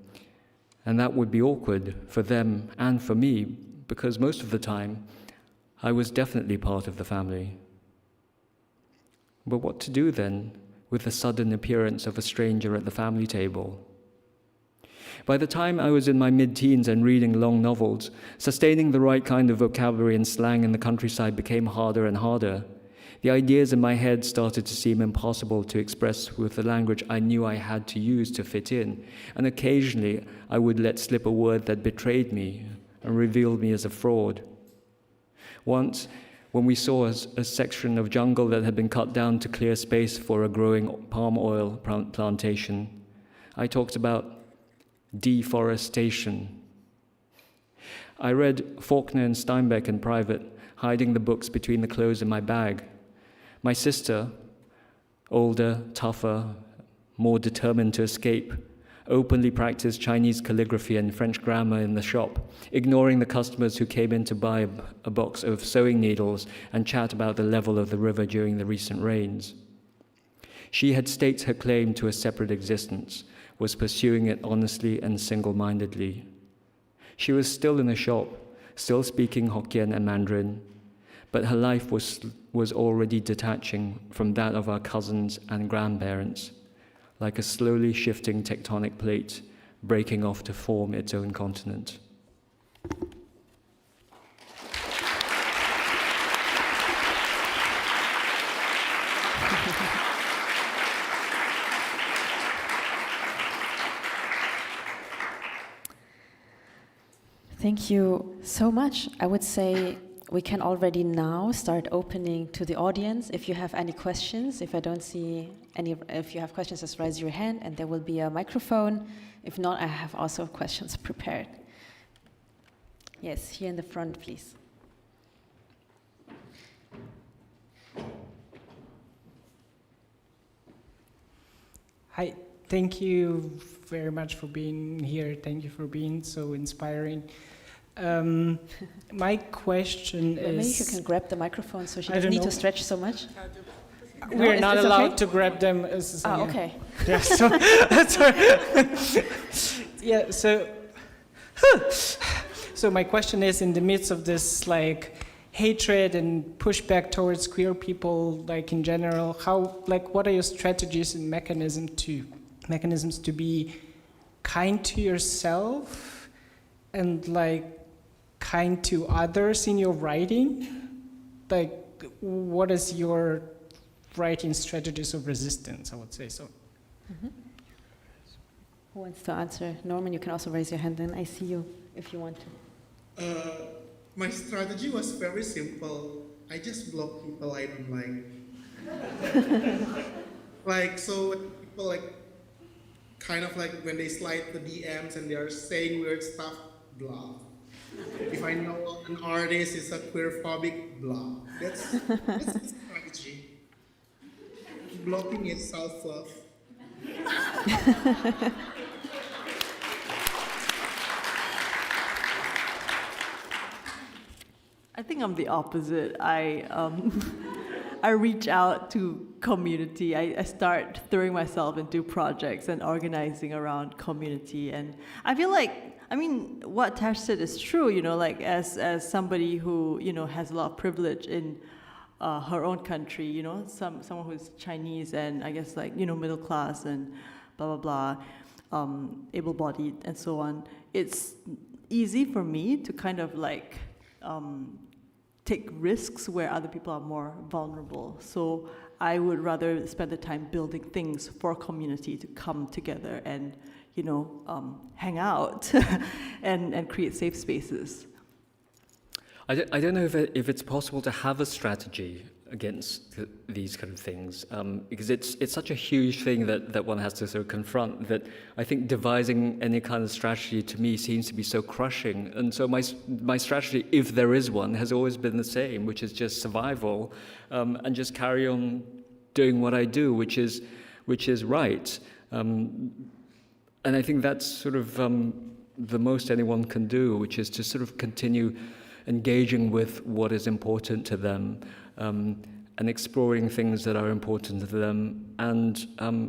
Speaker 6: and that would be awkward for them and for me, because most of the time, I was definitely part of the family. But what to do then with the sudden appearance of a stranger at the family table? By the time I was in my mid-teens and reading long novels, sustaining the right kind of vocabulary and slang in the countryside became harder and harder. The ideas in my head started to seem impossible to express with the language I knew I had to use to fit in, and occasionally I would let slip a word that betrayed me and revealed me as a fraud. Once, when we saw a section of jungle that had been cut down to clear space for a growing palm oil plantation, I talked about deforestation. I read Faulkner and Steinbeck in private, hiding the books between the clothes in my bag. My sister, older, tougher, more determined to escape, openly practiced Chinese calligraphy and French grammar in the shop, ignoring the customers who came in to buy a box of sewing needles and chat about the level of the river during the recent rains. She had staked her claim to a separate existence, was pursuing it honestly and single-mindedly. She was still in the shop, still speaking Hokkien and Mandarin, but her life was already detaching from that of our cousins and grandparents, like a slowly shifting tectonic plate breaking off to form its own continent.
Speaker 2: Thank you so much. I would say we can already now start opening to the audience. If you have any questions, if you have questions, just raise your hand and there will be a microphone. If not, I have also questions prepared. Yes, here in the front, please.
Speaker 7: Hi, thank you very much for being here. Thank you for being so inspiring. My question is...
Speaker 2: Maybe you can grab the microphone so she
Speaker 7: I
Speaker 2: doesn't
Speaker 7: don't
Speaker 2: need to
Speaker 7: know.
Speaker 2: stretch so much.
Speaker 7: We're
Speaker 2: is
Speaker 7: not
Speaker 2: this
Speaker 7: allowed
Speaker 2: okay?
Speaker 7: to grab them.
Speaker 2: Okay.
Speaker 7: Yeah, so, yeah, so my question is, in the midst of this like hatred and pushback towards queer people, like in general, what are your strategies and mechanisms to be kind to yourself and like kind to others in your writing? Like, what is your writing strategies of resistance, I would say so.
Speaker 2: Mm-hmm. Who wants to answer? Norman, you can also raise your hand and I see you if you want to.
Speaker 3: My strategy was very simple. I just block people I don't like. Like, so people like, kind of like when they slide the DMs and they are saying weird stuff, block. If I know an artist is a queerphobic, block. That's the strategy. Blocking is self-love.
Speaker 5: I think I'm the opposite. I reach out to community. I start throwing myself into projects and organizing around community. And I feel like, I mean, what Tash said is true, you know, like as somebody who, you know, has a lot of privilege in her own country, you know, someone who's Chinese and I guess like, you know, middle class and blah, blah, blah, able-bodied and so on. It's easy for me to kind of like take risks where other people are more vulnerable. So I would rather spend the time building things for community to come together and, you know, hang out and create safe spaces.
Speaker 6: I don't know if it's possible to have a strategy against these kind of things, because it's such a huge thing that one has to sort of confront, that I think devising any kind of strategy to me seems to be so crushing. And so my strategy, if there is one, has always been the same, which is just survival, and just carry on doing what I do, which is right. And I think that's sort of the most anyone can do, which is to sort of continue engaging with what is important to them, and exploring things that are important to them. And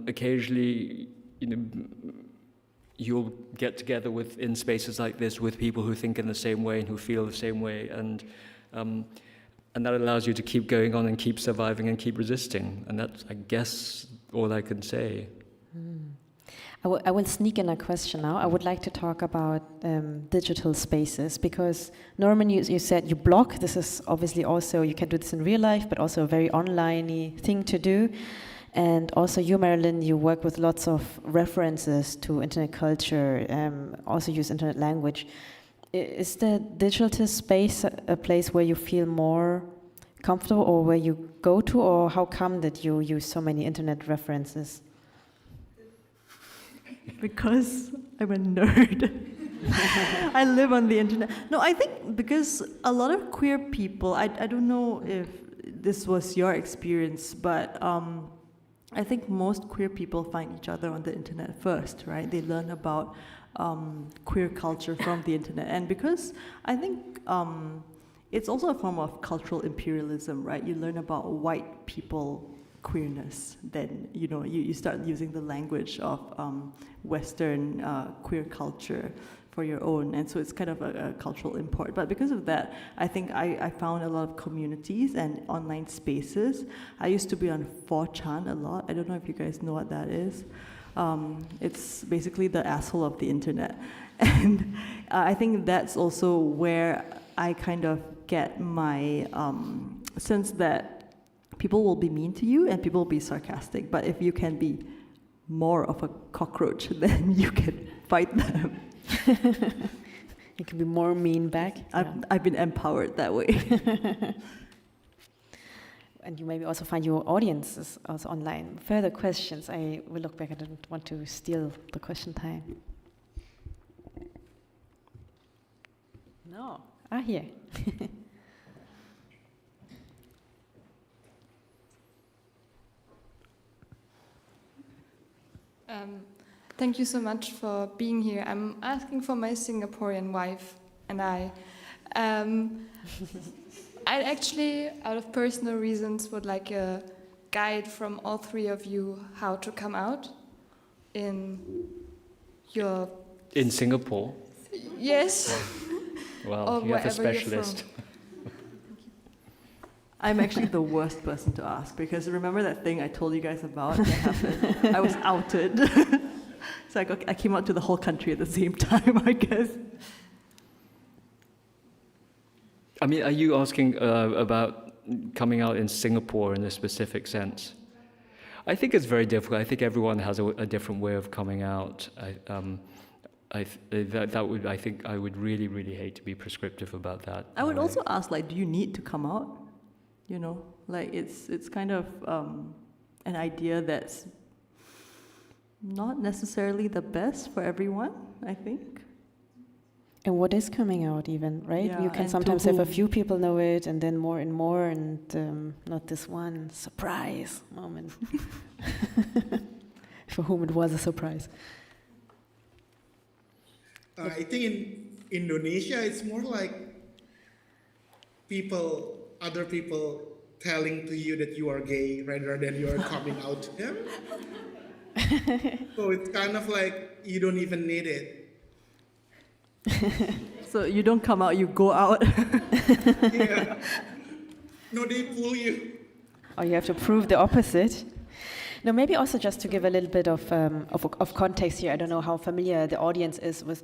Speaker 6: occasionally, you know, you'll get together in spaces like this with people who think in the same way and who feel the same way, and that allows you to keep going on and keep surviving and keep resisting. And that's, I guess, all I can say.
Speaker 2: I will sneak in a question now. I would like to talk about digital spaces, because Norman, you said you blog. This is obviously also, you can do this in real life, but also a very online-y thing to do. And also you, Marilyn, you work with lots of references to internet culture, also use internet language. Is the digital space a place where you feel more comfortable or where you go to, or how come that you use so many internet references?
Speaker 5: Because I'm a nerd. I live on the internet. No, I think because a lot of queer people, I don't know if this was your experience, but I think most queer people find each other on the internet first, right? They learn about queer culture from the internet. And because I think it's also a form of cultural imperialism, right? You learn about white people queerness, then you start using the language of Western queer culture for your own, and so it's kind of a cultural import. But because of that, I think I found a lot of communities and online spaces. I used to be on 4chan a lot. I don't know if you guys know what that is. It's basically the asshole of the internet. And I think that's also where I kind of get my sense that people will be mean to you and people will be sarcastic. But if you can be more of a cockroach, then you can fight them.
Speaker 2: You can be more mean back.
Speaker 5: I've been empowered that way.
Speaker 2: And you maybe also find your audiences also online. Further questions? I will look back. I don't want to steal the question time. No. Here.
Speaker 8: Thank you so much for being here. I'm asking for my Singaporean wife and I. I actually, out of personal reasons, would like a guide from all three of you how to come out in your...
Speaker 6: In Singapore?
Speaker 8: Yes.
Speaker 6: Well, you have a specialist.
Speaker 5: I'm actually the worst person to ask, because remember that thing I told you guys about that happened? I was outed. So I came out to the whole country at the same time, I guess.
Speaker 6: I mean, are you asking about coming out in Singapore in a specific sense? I think it's very difficult. I think everyone has a different way of coming out. I think I would really, really hate to be prescriptive about that.
Speaker 5: I would also ask, do you need to come out? It's kind of an idea that's not necessarily the best for everyone, I think.
Speaker 2: And what is coming out even, right?
Speaker 5: Yeah,
Speaker 2: you can sometimes have a few people know it and then more and more, and not this one surprise moment. For whom it was a surprise.
Speaker 3: I think in Indonesia, it's more like other people telling to you that you are gay rather than you are coming out to them. So it's kind of like you don't even need it.
Speaker 5: So you don't come out, you go out.
Speaker 3: Yeah. No, they pull you.
Speaker 2: Or you have to prove the opposite. No, maybe also just to give a little bit of context here. I don't know how familiar the audience is with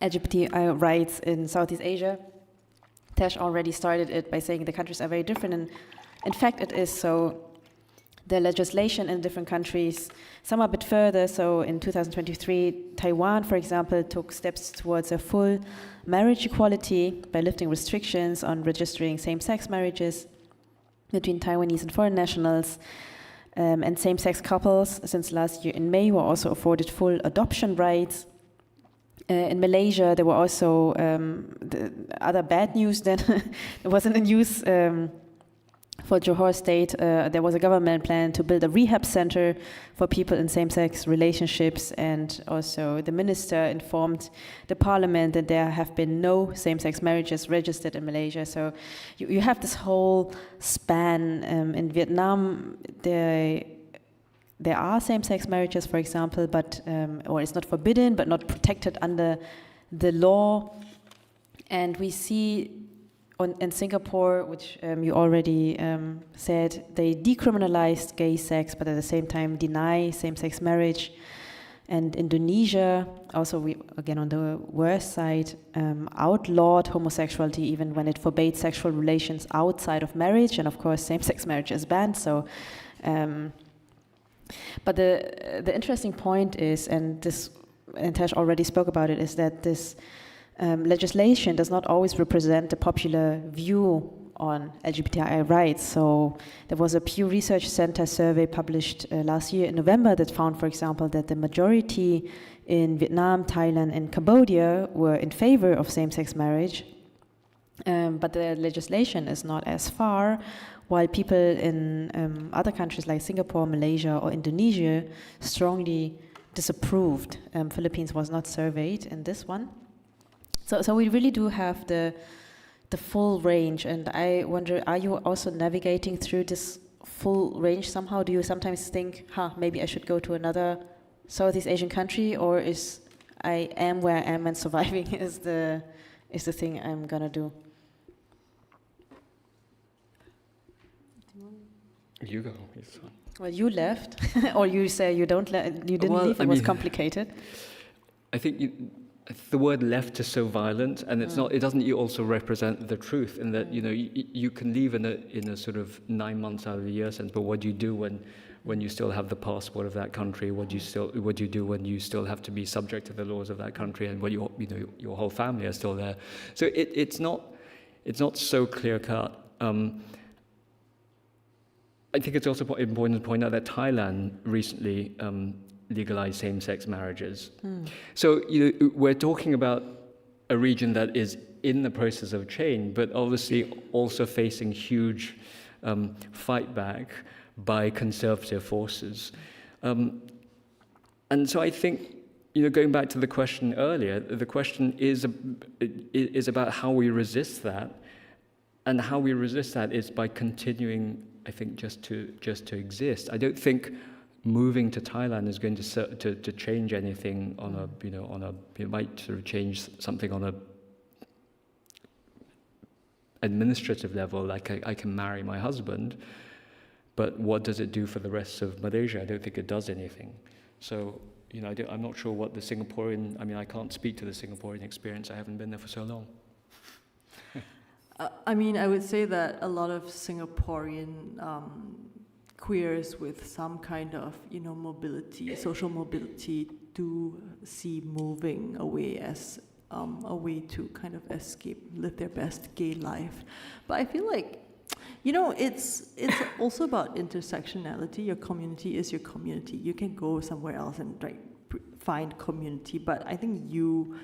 Speaker 2: LGBTI rights in Southeast Asia. Tesh already started it by saying the countries are very different, and in fact it is so. The legislation in different countries, some are a bit further. So in 2023, Taiwan, for example, took steps towards a full marriage equality by lifting restrictions on registering same-sex marriages between Taiwanese and foreign nationals. And same-sex couples, since last year in May, were also afforded full adoption rights. In Malaysia, there were also the other bad news that there was in the news for Johor State. There was a government plan to build a rehab center for people in same-sex relationships, and also the minister informed the parliament that there have been no same-sex marriages registered in Malaysia. So you have this whole span. In Vietnam, there are same-sex marriages, for example, but or it's not forbidden, but not protected under the law. And we see in Singapore, which you already said, they decriminalized gay sex, but at the same time deny same-sex marriage. And Indonesia, also again on the worst side, outlawed homosexuality even when it forbade sexual relations outside of marriage. And of course, same-sex marriage is banned. So. But the interesting point is, and Tesh already spoke about it, is that this legislation does not always represent the popular view on LGBTI rights. So there was a Pew Research Center survey published last year in November that found, for example, that the majority in Vietnam, Thailand, and Cambodia were in favor of same-sex marriage. But the legislation is not as far, while people in other countries like Singapore, Malaysia, or Indonesia strongly disapproved. Philippines was not surveyed in this one. So we really do have the full range, and I wonder, are you also navigating through this full range somehow? Do you sometimes think, maybe I should go to another Southeast Asian country, or is I am where I am and surviving is the thing I'm gonna do?
Speaker 6: You go. It's fine.
Speaker 2: Well, you left, or you say you don't. You didn't leave. It was complicated.
Speaker 6: I think the word "left" is so violent, and it's not. It doesn't also represent the truth, in that you can leave in a sort of 9 months out of the year sense. But what do you do when you still have the passport of that country? What do you do when you still have to be subject to the laws of that country, and when your whole family are still there? So it's not so clear cut. I think it's also important to point out that Thailand recently legalized same-sex marriages. So we're talking about a region that is in the process of change, but obviously also facing huge fight back by conservative forces. And so I think, going back to the question earlier, the question is about how we resist that, and how we resist that is by continuing, I think, just to exist. I don't think moving to Thailand is going to change anything it might sort of change something on a administrative level, like I can marry my husband, but what does it do for the rest of Malaysia? I don't think it does anything. So, I'm not sure what the Singaporean, I can't speak to the Singaporean experience. I haven't been there for so long.
Speaker 5: I would say that a lot of Singaporean queers with some kind of, mobility, social mobility, do see moving away as a way to kind of escape, live their best gay life. But I feel like, it's also about intersectionality. Your community is your community. You can go somewhere else and find community, but I think you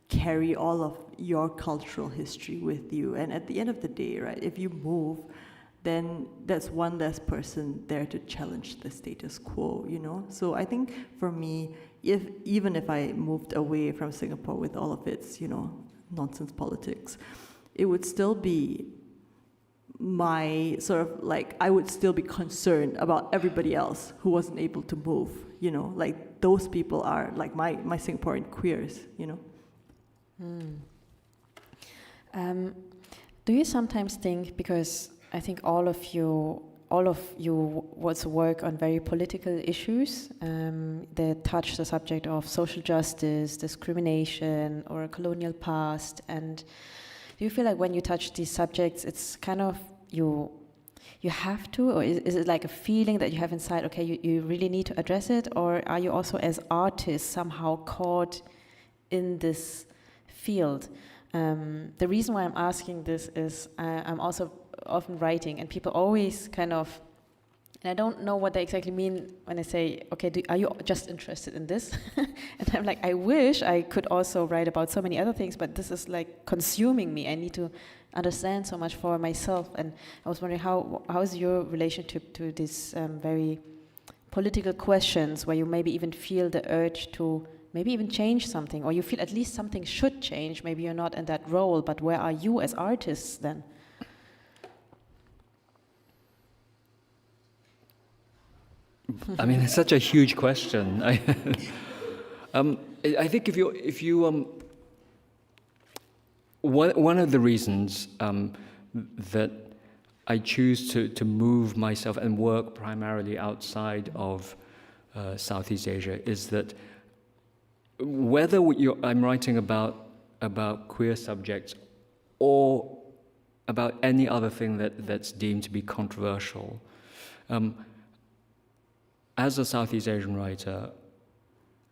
Speaker 5: carry all of your cultural history with you. And at the end of the day, right, if you move, then that's one less person there to challenge the status quo, So I think for me, even if I moved away from Singapore with all of its, nonsense politics, it would still be my sort of I would still be concerned about everybody else who wasn't able to move, those people are like my Singaporean queers,
Speaker 2: Do you sometimes think, because I think all of you also work on very political issues that touch the subject of social justice, discrimination, or a colonial past, and do you feel like when you touch these subjects, it's kind of you have to, or is it like a feeling that you have inside, okay, you really need to address it, or are you also as artists somehow caught in this field? The reason why I'm asking this is I'm also often writing, and people always kind of, and I don't know what they exactly mean when they say, okay, are you just interested in this? And I'm like, I wish I could also write about so many other things, but this is like consuming me. I need to understand so much for myself. And I was wondering, how is your relationship to these very political questions, where you maybe even feel the urge to maybe even change something, or you feel at least something should change? Maybe you're not in that role, but where are you as artists then?
Speaker 6: It's such a huge question. I think if you one of the reasons that I choose to move myself and work primarily outside of Southeast Asia is that whether I'm writing about queer subjects or about any other thing that's deemed to be controversial, as a Southeast Asian writer,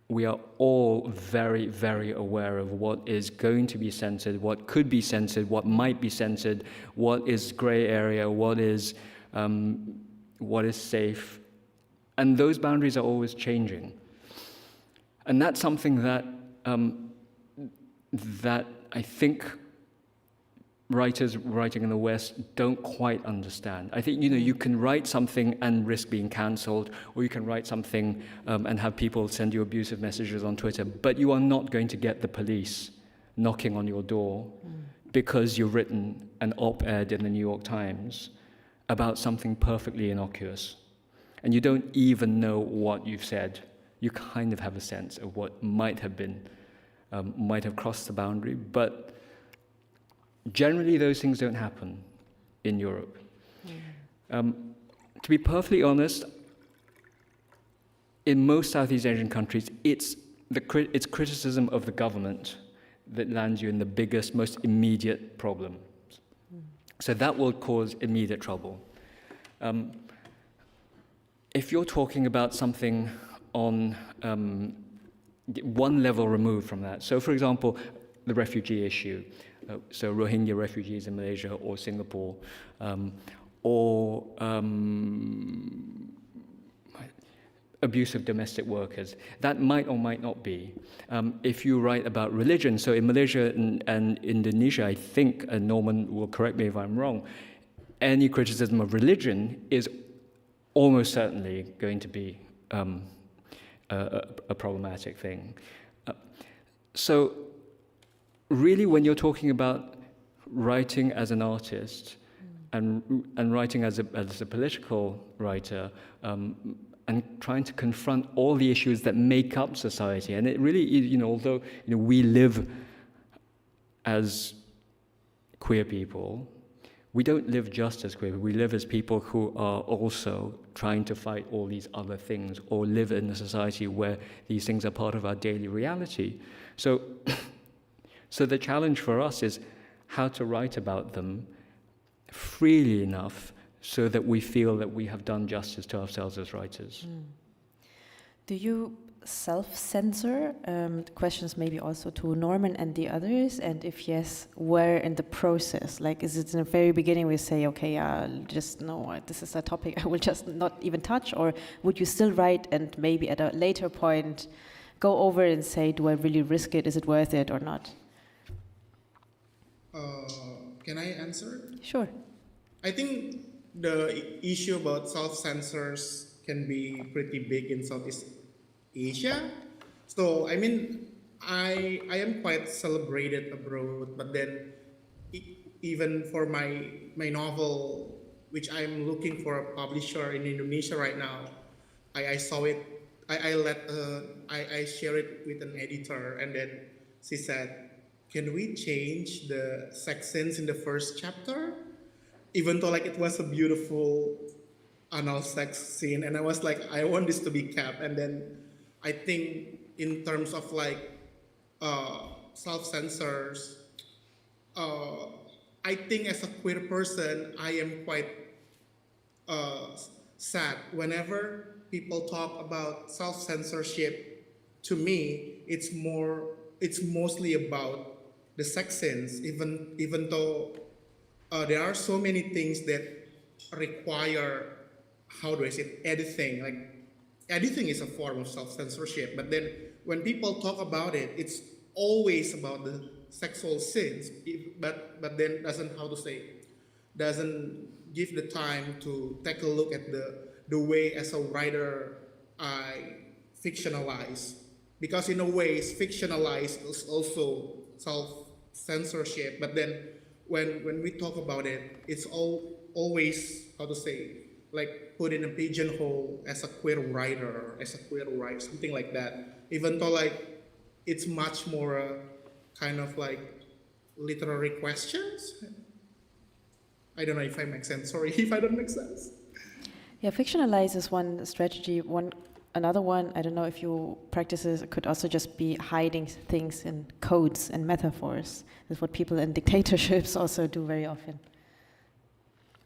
Speaker 6: we are all very, very aware of what is going to be censored, what could be censored, what might be censored, what is grey area, what is safe, and those boundaries are always changing. And that's something that I think writers writing in the West don't quite understand. I think, you can write something and risk being cancelled, or you can write something and have people send you abusive messages on Twitter, but you are not going to get the police knocking on your door because you've written an op-ed in the New York Times about something perfectly innocuous, and you don't even know what you've said. You kind of have a sense of what might have been, might have crossed the boundary, but generally those things don't happen in Europe. To be perfectly honest, in most Southeast Asian countries, it's criticism of the government that lands you in the biggest, most immediate problem. So that will cause immediate trouble. If you're talking about something on one level removed from that, so for example, the refugee issue, so Rohingya refugees in Malaysia or Singapore, or abuse of domestic workers. That might or might not be. If you write about religion, so in Malaysia and Indonesia, I think, and Norman will correct me if I'm wrong, any criticism of religion is almost certainly going to be a problematic thing. So really, when you're talking about writing as an artist and writing as a political writer, and trying to confront all the issues that make up society. And it really is, although we live as queer people, we don't live just as queer. We live as people who are also trying to fight all these other things, or live in a society where these things are part of our daily reality. So the challenge for us is how to write about them freely enough so that we feel that we have done justice to ourselves as writers.
Speaker 2: Do you self-censor? Questions maybe also to Norman and the others, and if yes, where in the process? Like, is it in the very beginning we say, okay, just no, this is a topic I will just not even touch, or would you still write and maybe at a later point go over and say, do I really risk it? Is it worth it or not?
Speaker 3: Can I answer?
Speaker 2: Sure.
Speaker 3: I think the issue about self-censors can be pretty big in Southeast Asia. So, I mean, I am quite celebrated abroad, but then even for my novel, which I'm looking for a publisher in Indonesia right now, I saw it, I share it with an editor, and then she said, can we change the sex scenes in the first chapter? Even though it was a beautiful anal sex scene, and I was like, I want this to be kept. And then I think in terms of self-censors, I think as a queer person, I am quite sad whenever people talk about self-censorship. To me, it's mostly about the sex scenes, even though there are so many things that require, how do I say, editing. Like, editing is a form of self-censorship, but then when people talk about it, it's always about the sexual sins, but then doesn't give the time to take a look at the way as a writer I fictionalize. Because in a way, fictionalize is also self-censorship, but then when we talk about it, it's always, put in a pigeonhole as a queer writer, something like that. Even though it's much more kind of literary questions. I don't know if I make sense. Sorry if I don't make sense.
Speaker 2: Yeah, fictionalize is one strategy. Another one, I don't know if you practice it, could also just be hiding things in codes and metaphors. That's what people in dictatorships also do very often.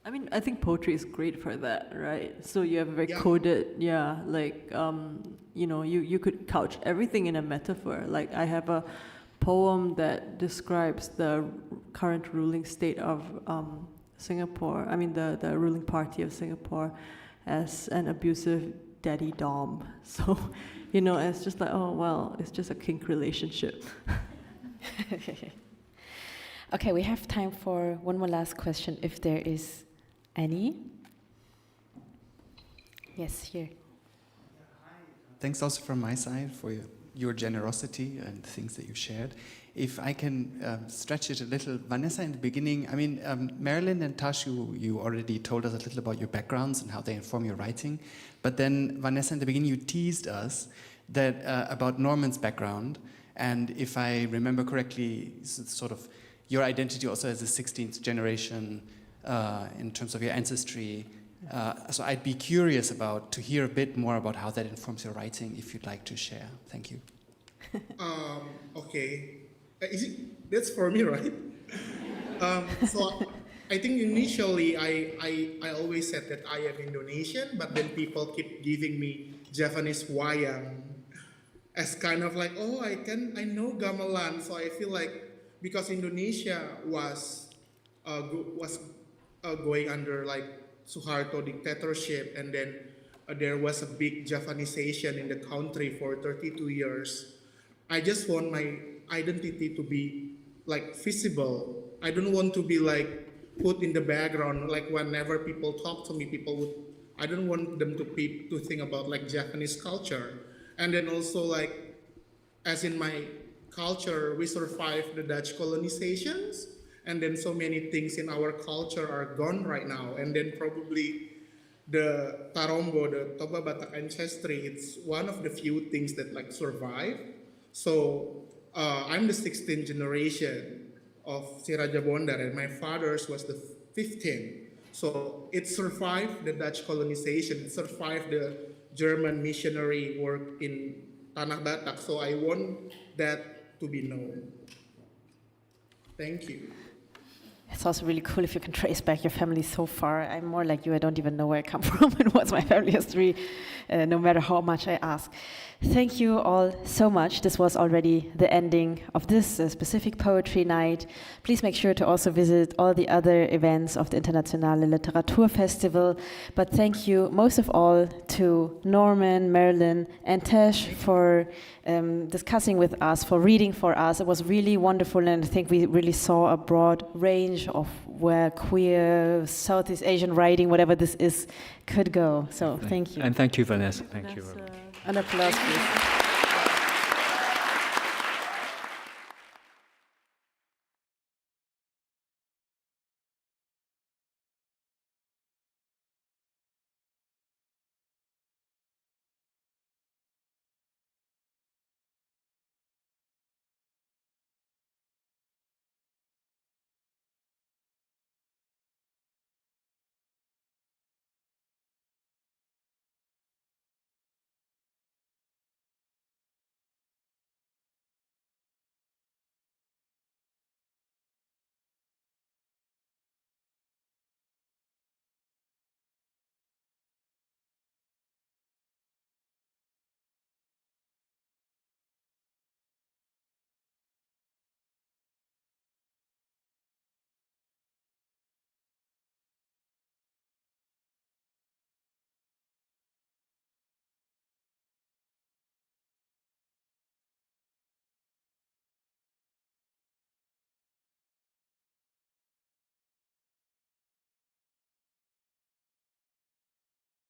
Speaker 5: I mean, I think poetry is great for that, right? So you have a very coded, you could couch everything in a metaphor. Like, I have a poem that describes the current ruling state of Singapore, the ruling party of Singapore, as an abusive daddy dom. So, it's just like, oh, well, it's just a kink relationship.
Speaker 2: Okay, we have time for one more last question, if there is any. Yes, here.
Speaker 9: Thanks also from my side for your generosity and the things that you shared. If I can stretch it a little, Vanessa, in the beginning, I mean, Marilyn and Tash, you already told us a little about your backgrounds and how they inform your writing. But then, Vanessa, in the beginning, you teased us that about Norman's background. And if I remember correctly, sort of your identity also as a 16th generation in terms of your ancestry. So I'd be curious to hear a bit more about how that informs your writing, if you'd like to share. Thank you.
Speaker 3: Okay. That's for me, right? So I think initially I always said that I am Indonesian, but then people keep giving me Javanese wayang as kind of like, oh, I know gamelan, so I feel like because Indonesia was going under like Suharto dictatorship, and then there was a big Javanization in the country for 32 years. I just want my identity to be like visible. I don't want to be like put in the background. Like whenever people talk to me, I don't want them to think about like Japanese culture. And then also like, as in my culture, we survived the Dutch colonizations, and then so many things in our culture are gone right now. And then probably the Tarombo, the Toba Batak ancestry, it's one of the few things that like survive. So I'm the 16th generation of Si Raja Bondar, and my father's was the 15th. So it survived the Dutch colonization, it survived the German missionary work in Tanah Batak. So I want that to be known. Thank you.
Speaker 2: It's also really cool if you can trace back your family so far. I'm more like you, I don't even know where I come from and what's my family history, no matter how much I ask. Thank you all so much. This was already the ending of this specific poetry night. Please make sure to also visit all the other events of the Internationale Literaturfestival. But thank you most of all to Norman, Marilyn, and Tesh for discussing with us, for reading for us. It was really wonderful, and I think we really saw a broad range of where queer Southeast Asian writing, whatever this is, could go. So thank you.
Speaker 6: And thank you, Vanessa. Thank you.
Speaker 2: An applause, please.